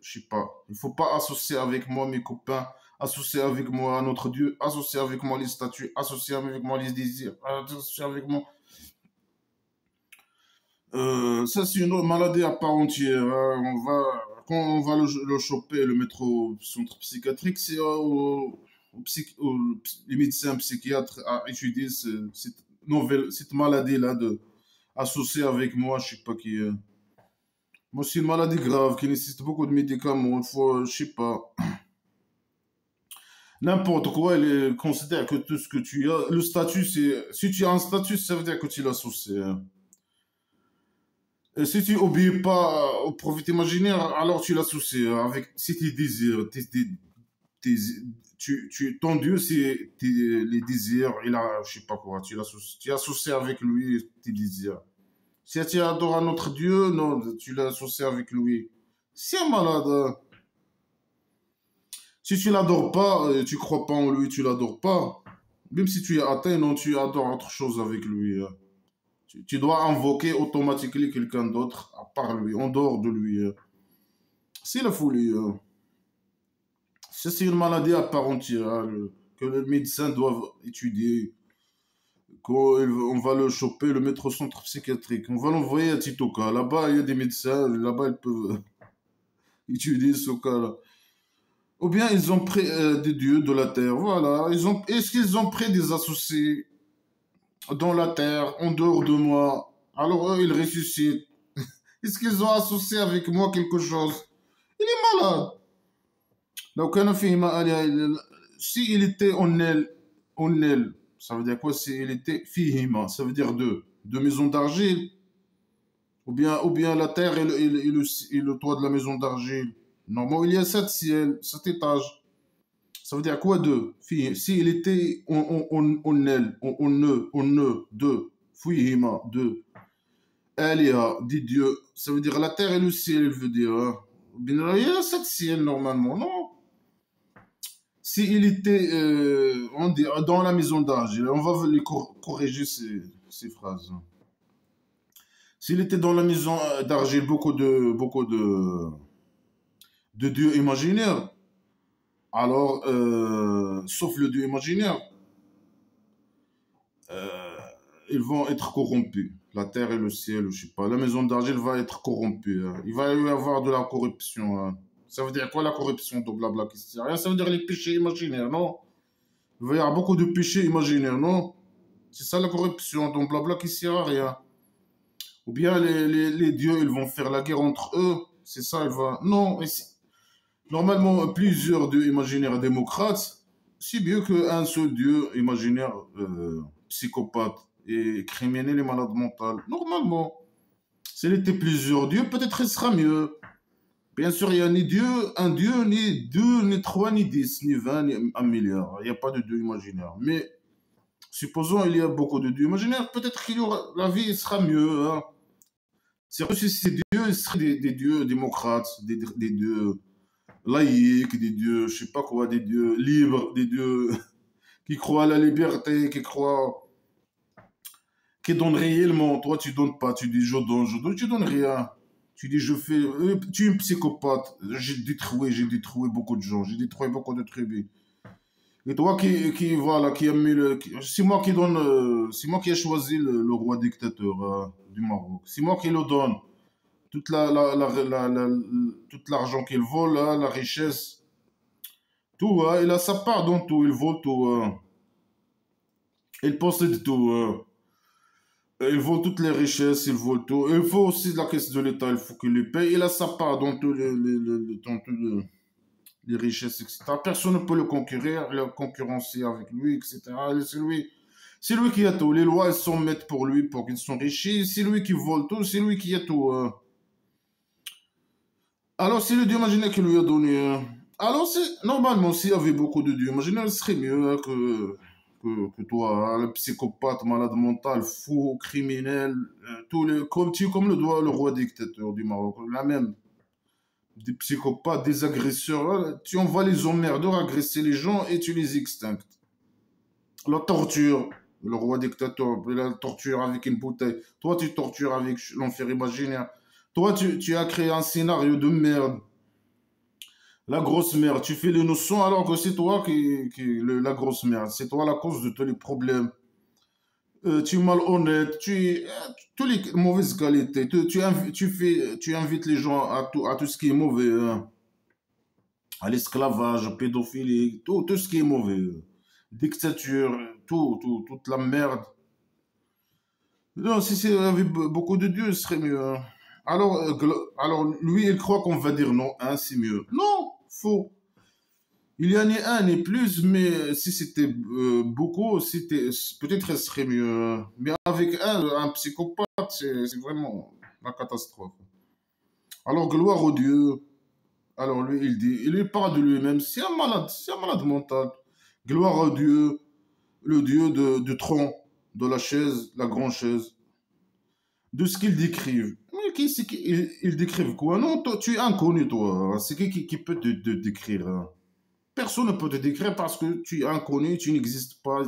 je sais pas. Il faut pas associer avec moi mes copains, associer avec moi notre Dieu, associer avec moi les statues, associer avec moi les désirs, associer avec moi. Ça, c'est une autre maladie à part entière, hein. Quand on va le choper, le mettre au centre psychiatrique, c'est les médecins psychiatres à étudier cette maladie-là de associer avec moi, je sais pas qui. Moi, c'est une maladie grave qui nécessite beaucoup de médicaments. Il faut, je sais pas, n'importe quoi. Elle considère que tout ce que tu as, le statut, c'est, si tu as un statut, ça veut dire que tu l'associes, hein. Et si tu obéis pas au prophète imaginaire, alors tu l'associes, hein, avec si tes désirs, tes- ton Dieu, c'est les désirs, il a, je sais pas quoi, tu associes avec lui tes désirs. Si tu adores un autre Dieu, non, tu l'associes avec lui. C'est un malade, hein. Si tu l'adores pas, tu crois pas en lui, tu l'adores pas. Même si tu es atteint, non, tu adores autre chose avec lui, hein. Tu dois invoquer automatiquement quelqu'un d'autre à part lui, en dehors de lui, hein. C'est la folie, hein. Ça, c'est une maladie à part entière, hein, que les médecins doivent étudier. Quand on va le choper, le mettre au centre psychiatrique. On va l'envoyer à Titoka. Là-bas, il y a des médecins. Là-bas, ils peuvent étudier ce cas-là. Ou bien ils ont pris des dieux de la terre. Voilà. Est-ce qu'ils ont pris des associés dans la terre, en dehors de moi? Alors eux, ils ressuscitent. Est-ce qu'ils ont associé avec moi quelque chose? Il est malade. Donc, si il était en elle, ça veut dire quoi? Si il était fihima, ça veut dire deux maisons d'argile, ou bien la terre et le toit de la maison d'argile. Normalement, il y a 7 ciels, 7 étages. Ça veut dire quoi deux? Si il était en elle, deux, fihima, deux, Elia, dit Dieu, ça veut dire la terre et le ciel, il veut dire, hein. Bien, il y a 7 ciels normalement, non? S'il était dans la maison d'argile, on va les corriger ces phrases. S'il était dans la maison d'argile, de dieux imaginaires, alors, sauf le dieu imaginaire, euh, ils vont être corrompus. La terre et le ciel, je sais pas. La maison d'argile va être corrompue, hein. Il va y avoir de la corruption, hein. Ça veut dire quoi la corruption de blabla qui sert à rien? Ça veut dire les péchés imaginaires, non? Il va y avoir beaucoup de péchés imaginaires, non? C'est ça la corruption, donc blabla qui sert à rien. Ou bien les dieux, ils vont faire la guerre entre eux. C'est ça, il va. Non, normalement, plusieurs dieux imaginaires démocrates, c'est mieux qu'un seul dieu imaginaire psychopathe et criminel et malade mental. Normalement, s'il était plusieurs dieux, peut-être il sera mieux. Bien sûr, il n'y a ni Dieu, un Dieu, ni deux, ni trois, ni 10, ni 20, ni un milliard. Il n'y a pas de Dieu imaginaire. Mais supposons il y a beaucoup de dieux imaginaires, peut-être qu'il y aura, la vie sera mieux, hein. C'est que si ces dieux ils seraient des dieux démocrates, des dieux laïcs, des dieux, je sais pas quoi, des dieux libres, des dieux qui croient à la liberté, qui donnent réellement. Toi, tu donnes pas, tu dis je donne, tu donnes rien. Tu dis je fais, tu es un psychopathe. J'ai détruit beaucoup de gens, j'ai détruit beaucoup de tribus. Et toi voilà, qui a mis c'est moi qui donne, c'est moi qui ai choisi le roi dictateur du Maroc. C'est moi qui le donne. Toute toute l'argent qu'il vole, hein, la richesse, tout, hein, il a sa part dans tout, il vole tout, hein. Il possède tout, hein. Il vole toutes les richesses, il vole tout. Il faut aussi la caisse de l'État, il faut qu'il les paye. Il a sa part dans tous les richesses, etc. Personne ne peut le conquérir, le concurrencer avec lui, etc. C'est lui qui a tout. Les lois, elles sont mettes pour lui, pour qu'il s'enrichisse. C'est lui qui vole tout, c'est lui qui a tout, hein. Alors, c'est le Dieu imaginaire qui lui a donné, hein. Alors, normalement, s'il y avait beaucoup de dieux, imagine, ce serait mieux hein, que toi, hein, le psychopathe, malade mental, fou, criminel, comme le doit le roi dictateur du Maroc, la même, des psychopathes, des agresseurs, hein, on va les emmerder, agresser les gens et tu les extinctes. La torture, le roi dictateur, la torture avec une bouteille. Toi, tu tortures avec l'enfer imaginaire. Toi, tu as créé un scénario de merde. La grosse merde, tu fais l'innocent alors que c'est toi la grosse merde. C'est toi la cause de tous les problèmes. Tu es malhonnête, toutes les mauvaises qualités. Tu invites les gens à tout ce qui est mauvais, hein. À l'esclavage, à pédophilie, tout ce qui est mauvais. Dictature, toute la merde. Non, si c'est avec beaucoup de dieux, ce serait mieux, hein. Alors, lui, il croit qu'on va dire non, hein, c'est mieux. Non, faux. Il y en a un et plus, mais si c'était beaucoup, peut-être ce serait mieux. Mais avec un psychopathe, c'est vraiment la catastrophe. Alors, gloire au Dieu. Alors, lui, il parle de lui-même. C'est un malade mental. Gloire au Dieu, le Dieu de tronc, de la chaise, la grande chaise, de ce qu'ils décrivent. Mais ils décrivent quoi? Non, toi, tu es inconnu, toi. C'est qui peut te décrire, hein? Personne ne peut te décrire parce que tu es inconnu, tu n'existes pas.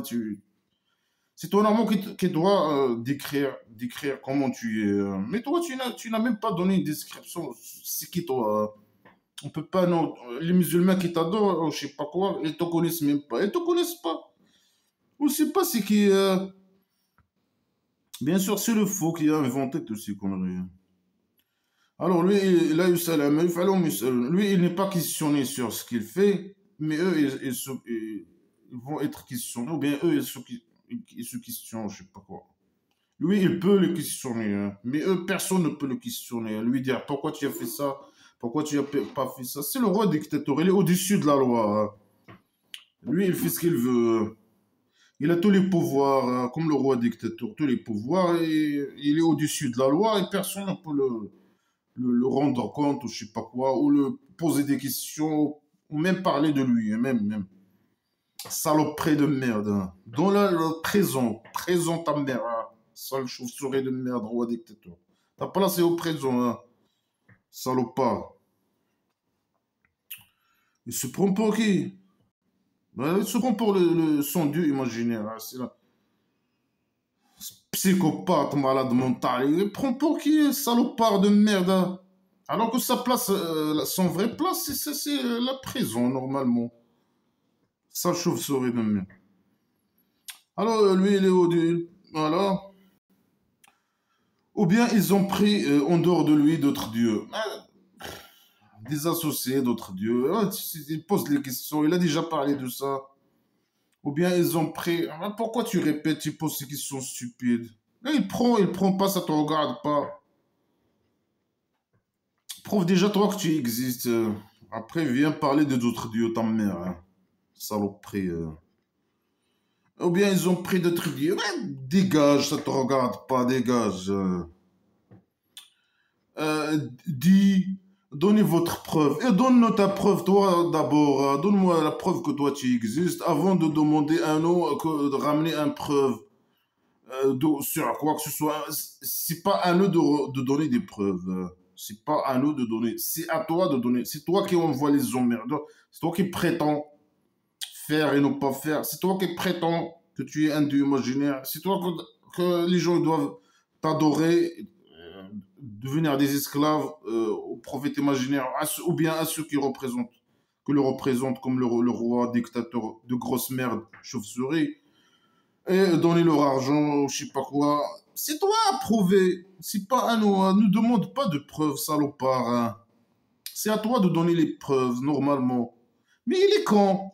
C'est toi normalement qui doit décrire comment tu es. Mais toi, tu n'as même pas donné une description. C'est qui toi? On peut pas, non. Les musulmans qui t'adorent, je sais pas quoi, ils te connaissent même pas. Ils te connaissent pas. On sait pas c'est qui. Bien sûr, c'est le faux qui a inventé toutes ces conneries. Alors lui, il a eu ça la meuf, alors lui, il n'est pas questionné sur ce qu'il fait, mais eux, ils vont être questionnés, ou bien eux, ils se questionnent, je sais pas quoi. Lui, il peut le questionner, hein, mais eux, personne ne peut le questionner. Lui dire pourquoi tu as fait ça, pourquoi tu n'as pas fait ça. C'est le roi dictateur, il est au-dessus de la loi, hein. Lui, il fait ce qu'il veut. Il a tous les pouvoirs, comme le roi dictateur, tous les pouvoirs, et il est au-dessus de la loi, et personne ne peut le rendre compte, ou je sais pas quoi, ou le poser des questions, ou même parler de lui, hein, même. Saloperie de merde, hein. Dans le présent ta mère, hein. Sale chauve-souris de merde, roi dictateur. T'as placé au présent, hein. Salopard. Il se prend pour qui? Ben, il se prend pour son dieu imaginaire, hein. C'est là. Psychopathe, malade mental. Il prend pour qui, salopard de merde, hein. Alors que sa place, son vrai place, c'est la prison, normalement. Ça chauve-souris de merde. Alors, lui, il est voilà. Ou bien ils ont pris en dehors de lui d'autres dieux. Des associés d'autres dieux. Il pose les questions, il a déjà parlé de ça. Ou bien ils ont pris. Pourquoi tu répètes, tu poses ces questions stupides? Là, il prend pas, ça te regarde pas. Prouve déjà toi que tu existes. Après, viens parler de d'autres dieux, ta mère, hein. Saloperie. Ou bien ils ont pris d'autres dieux. Dégage, ça te regarde pas, dégage. Dis, donnez votre preuve. Et donne-nous ta preuve, toi, d'abord. Donne-moi la preuve que toi, tu existes avant de demander à nous de ramener une preuve sur quoi que ce soit. C'est pas à nous de donner des preuves. C'est pas à nous de donner. C'est à toi de donner. C'est toi qui envoie les emmerdeurs. C'est toi qui prétends faire et ne pas faire. C'est toi qui prétends que tu es un dieu imaginaire. C'est toi que les gens doivent t'adorer, devenir des esclaves aux prophètes imaginaires, ou bien à ceux que le représentent comme le roi dictateur de grosse merde, chauve-souris, et donner leur argent, je sais pas quoi. C'est toi à prouver. C'est pas à nous. Ne demande pas de preuves, salopard, hein. C'est à toi de donner les preuves, normalement. Mais il est con.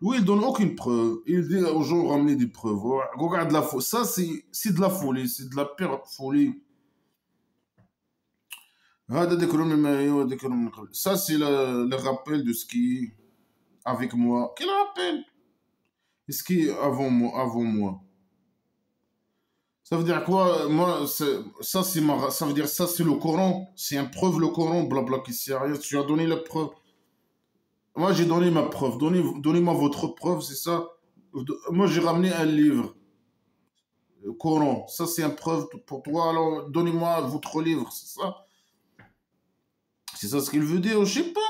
Oui, il donne aucune preuve. Il dit aux gens ramener des preuves. Ouais, regarde la folie. Ça, c'est de la folie. C'est de la pure folie. Ça, c'est le rappel de ce qui est avec moi. Quel rappel? Et ce qui est avant moi. Ça veut dire quoi? Moi, ça veut dire ça, c'est le Coran. C'est un preuve, le Coran, blabla, qui sert à rien. Tu as donné la preuve. Moi, j'ai donné ma preuve. Donnez-moi votre preuve, c'est ça. Moi, j'ai ramené un livre, le Coran. Ça, c'est une preuve pour toi. Alors, donnez-moi votre livre, c'est ça. C'est ça ce qu'il veut dire, je sais pas.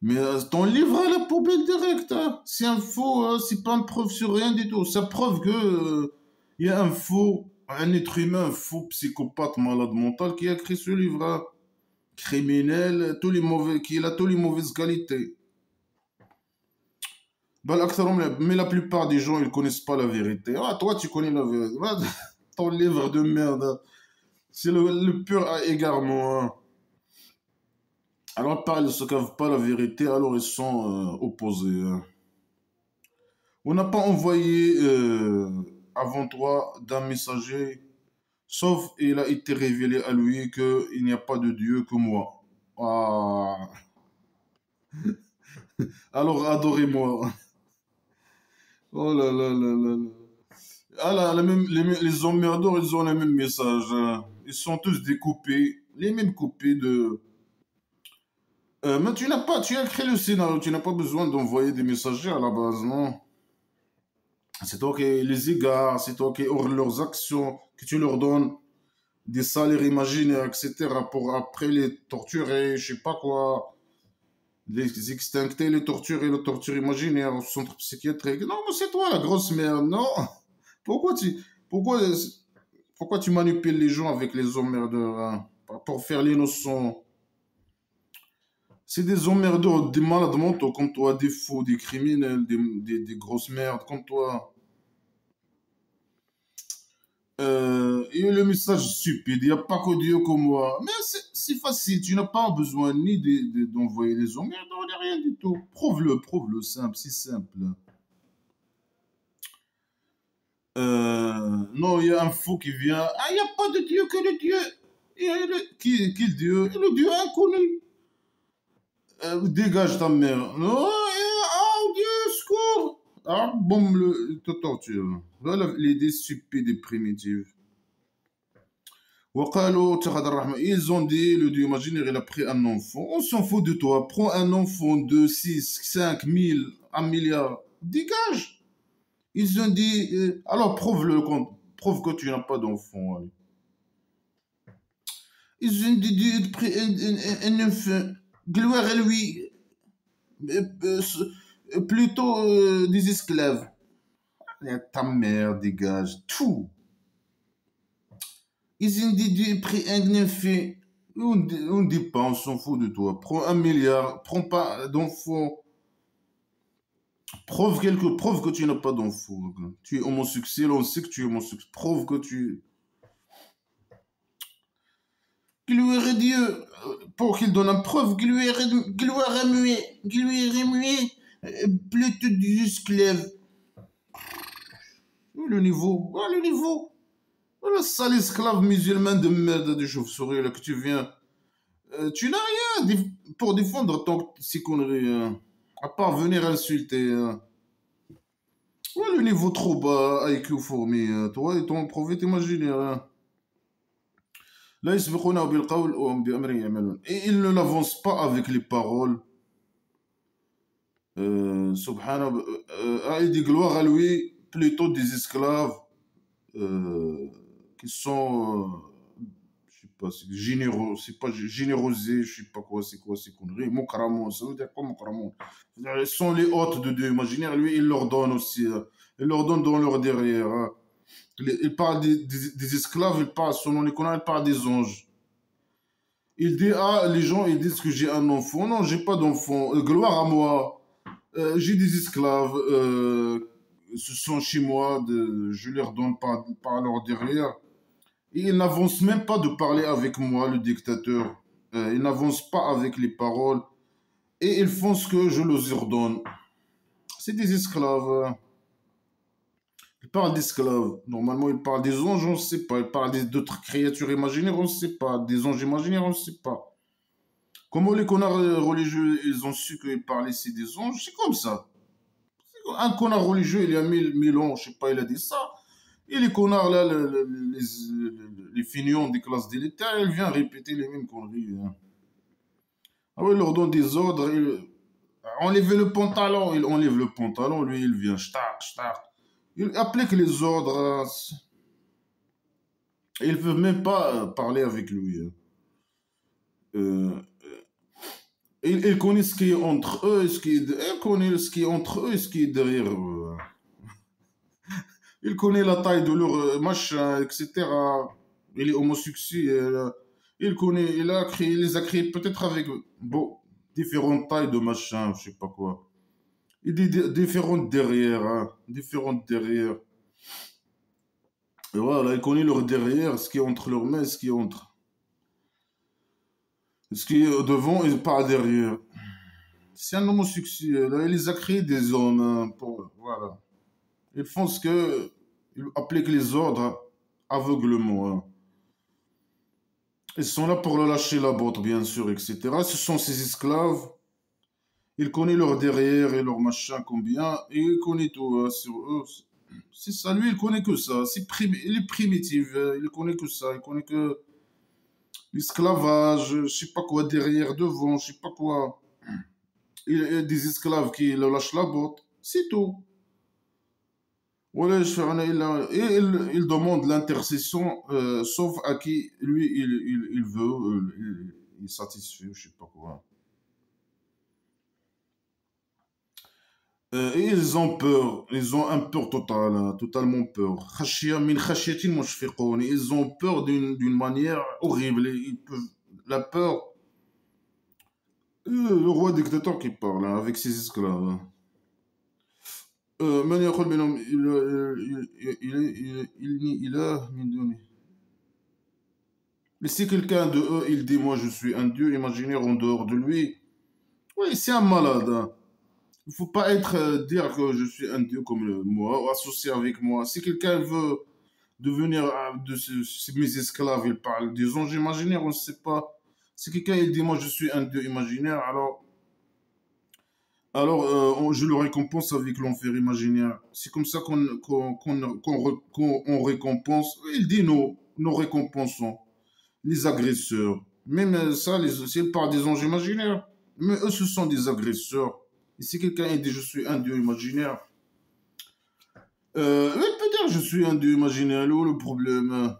Mais ton livre à la poubelle direct, hein. C'est un faux, hein. C'est pas une preuve sur rien du tout. Ça preuve que il y a un faux, un être humain, un faux psychopathe malade mental qui a écrit ce livre, hein. Criminel, tous les mauvais, qui a toutes les mauvaises qualités. Bah, mais la plupart des gens, ils connaissent pas la vérité. Ah, toi, tu connais la vérité. Ah, ton livre de merde, hein. C'est le pur égarement, hein. Alors, ils ne se cavent pas la vérité, alors ils sont opposés, hein. On n'a pas envoyé avant toi d'un messager, sauf il a été révélé à lui qu'il n'y a pas de Dieu que moi. Ah. Alors adorez-moi. Oh là là là là là. Ah là, les emmerdeurs, ils ont les mêmes messages, hein. Ils sont tous découpés, les mêmes copies de... mais tu as créé le scénario, tu n'as pas besoin d'envoyer des messagers à la base, non? C'est toi qui les égares, c'est toi qui hors leurs actions, que tu leur donnes des salaires imaginaires, etc. pour après les torturer, je sais pas quoi, les extincter, les torturer, la torture imaginaire au centre psychiatrique. Non, mais c'est toi la grosse merde, non? Pourquoi tu, pourquoi, pourquoi tu manipules les gens avec les emmerdeurs, hein, pour faire l'innocent? C'est des emmerdeurs, des malades mentaux comme toi, des fous, des criminels, des grosses merdes comme toi. Et le message stupide, il n'y a pas que Dieu comme moi. Mais c'est facile, tu n'as pas besoin ni d'envoyer des emmerdeurs, ni rien du tout. Prouve-le, simple, c'est simple. Non, il y a un fou qui vient. Ah, il n'y a pas de Dieu que le Dieu. Qui est le Dieu? Le Dieu inconnu. Dégage ta mère. Non, oh Dieu, secours. Ah, boum, te torture. Voilà l'idée stupide et primitive. Ils ont dit, le Dieu imaginaire, il a pris un enfant. On s'en fout de toi. Prends un enfant de 6, 5 1000, 1 milliard. Dégage. Ils ont dit, alors prouve que tu n'as pas d'enfant. Allez. Ils ont dit, Dieu a pris un enfant. Gloire à lui. Plutôt des esclaves. Ta mère, dégage. Tout. Ils ont dit, Dieu a pris un enfant. On dit pas, on s'en fout de toi. Prends 1 milliard, prends pas d'enfant. Preuve que tu n'as pas d'enfant. Tu es homosexuel, on sait que tu es homosexuel. Preuve que tu... Gloire à Dieu, pour qu'il donne une preuve, gloire à muet, plutôt des esclaves. Le niveau, le niveau. Le sale esclave musulman de merde de chauve-souris là que tu viens. Tu n'as rien pour défendre ces conneries, hein. À part venir insulter, hein. Ouais, le niveau trop bas, IQ fourmi, hein. Toi et ton prophète imaginaire, hein. Là, et il ne l'avance pas avec les paroles. Subhanallah. Il dit gloire à lui, plutôt des esclaves qui sont, je sais pas, c'est généreux, c'est pas générosés, je sais pas quoi, c'est quoi ces conneries. Mokramon, ça veut dire quoi Mokramon? Ils sont les hôtes de Dieu imaginaire, lui, il leur donne aussi, hein. Il leur donne dans leur derrière, hein. Il parle des esclaves, il parle, selon les Corans, il parle des anges. Il dit, ah, les gens, ils disent que j'ai un enfant. Non, j'ai pas d'enfant. Gloire à moi. J'ai des esclaves. Ce sont chez moi. Je leur donne par leur derrière. Et ils n'avancent même pas de parler avec moi, le dictateur. Ils n'avancent pas avec les paroles. Et ils font ce que je leur ordonne. C'est des esclaves. Il parle d'esclaves. Normalement, il parle des anges, on ne sait pas. Il parle d'autres créatures imaginaires, on ne sait pas. Des anges imaginaires, on ne sait pas. Comment les connards religieux, ils ont su qu'il parlait ici des anges? C'est comme ça. Un connard religieux, il y a 1000 ans, je sais pas, il a dit ça. Et les connards, là, les feignants des classes d'élétaires, ils viennent répéter les mêmes conneries, hein. Ah ouais, ils leur donnent des ordres. enlever le pantalon, il enlève le pantalon, lui, il vient, shtak, shtak. Il applique les ordres. Ils ne peuvent même pas parler avec lui. Euh, ils connaissent ce qui est entre eux, ils connaissent ce qui est entre eux et ce qui est derrière eux. Il connaît la taille de leur machin, etc. Il est homosexuel. Il connaît, il les a créés peut-être avec bon, différentes tailles de machin, je sais pas quoi. Et différentes derrière, hein, différentes derrière. Et voilà, il connaît leur derrière, ce qui est entre leurs mains, ce qui est devant et pas derrière. C'est un homosexuel, il les a créés des hommes, hein, voilà. Ils font ce que, ils appliquent les ordres aveuglement, hein. Ils sont là pour le lâcher la botte, bien sûr, etc. Ce sont ses esclaves. Il connaît leur derrière et leur machin combien. Et il connaît tout sur eux. C'est ça, lui, il connaît que ça. Il est primitif. Il connaît que ça. Il connaît que l'esclavage, je sais pas quoi, derrière, devant, je sais pas quoi. Il y a des esclaves qui le lâchent la botte. C'est tout. Voilà, il demande l'intercession, sauf à qui lui il veut, il satisfait, je sais pas quoi. Et ils ont peur, ils ont un peur totale, hein, totalement peur. Ils ont peur d'une manière horrible. La peur, le roi dictateur qui parle hein, avec ses esclaves. Hein. من يقول منهم إله من دونه. Mais si quelqu'un de eux, il dit, moi je suis un dieu imaginaire en dehors de lui, oui, c'est un malade. Hein. Il ne faut pas dire que je suis un dieu comme moi, ou associé avec moi. Si quelqu'un veut devenir mes esclaves, il parle des anges imaginaires, on ne sait pas. Si quelqu'un il dit, moi je suis un dieu imaginaire, alors je le récompense avec l'enfer imaginaire. C'est comme ça qu'on récompense. Il dit, nous récompensons les agresseurs. Même ça, s'ils parlent des anges imaginaires, mais eux, ce sont des agresseurs. Et si quelqu'un dit je suis un dieu imaginaire, il peut dire je suis un dieu imaginaire, où le problème?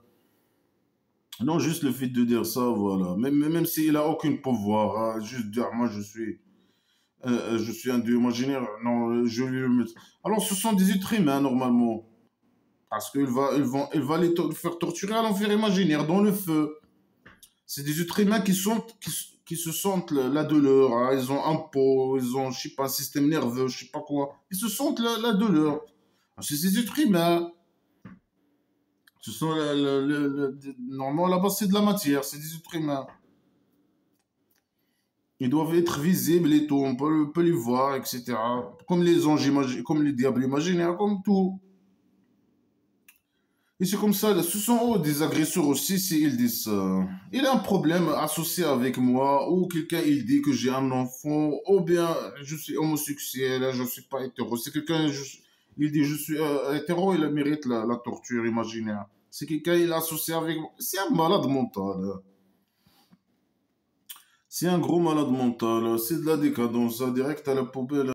Non, juste le fait de dire ça, voilà. Même s'il n'a aucun pouvoir, hein, juste dire moi je suis un dieu imaginaire, non, je lui le mets. Alors ce sont des êtres humains normalement. Parce il va faire torturer à l'enfer imaginaire, dans le feu. C'est des êtres humains qui se sentent la douleur. Hein. Ils ont un pot, ils ont, je sais pas, un système nerveux, je sais pas quoi. Ils se sentent la douleur. C'est des êtres humains. Ce sont normalement là-bas c'est de la matière, c'est des êtres humains. Ils doivent être visibles et tout, peut les voir, etc. Comme les anges comme les diables imaginaires, comme tout. Et c'est comme ça, ce sont eux des agresseurs aussi s'ils disent ça. Il a un problème associé avec moi, ou quelqu'un il dit que j'ai un enfant, ou bien je suis homosexuel, je ne suis pas hétéro. Si quelqu'un il dit je suis hétéro, il mérite la torture imaginaire. Si quelqu'un il est associé avec moi, c'est un malade mental. Hein. C'est un gros malade mental, c'est de la décadence, ça, direct à la poubelle.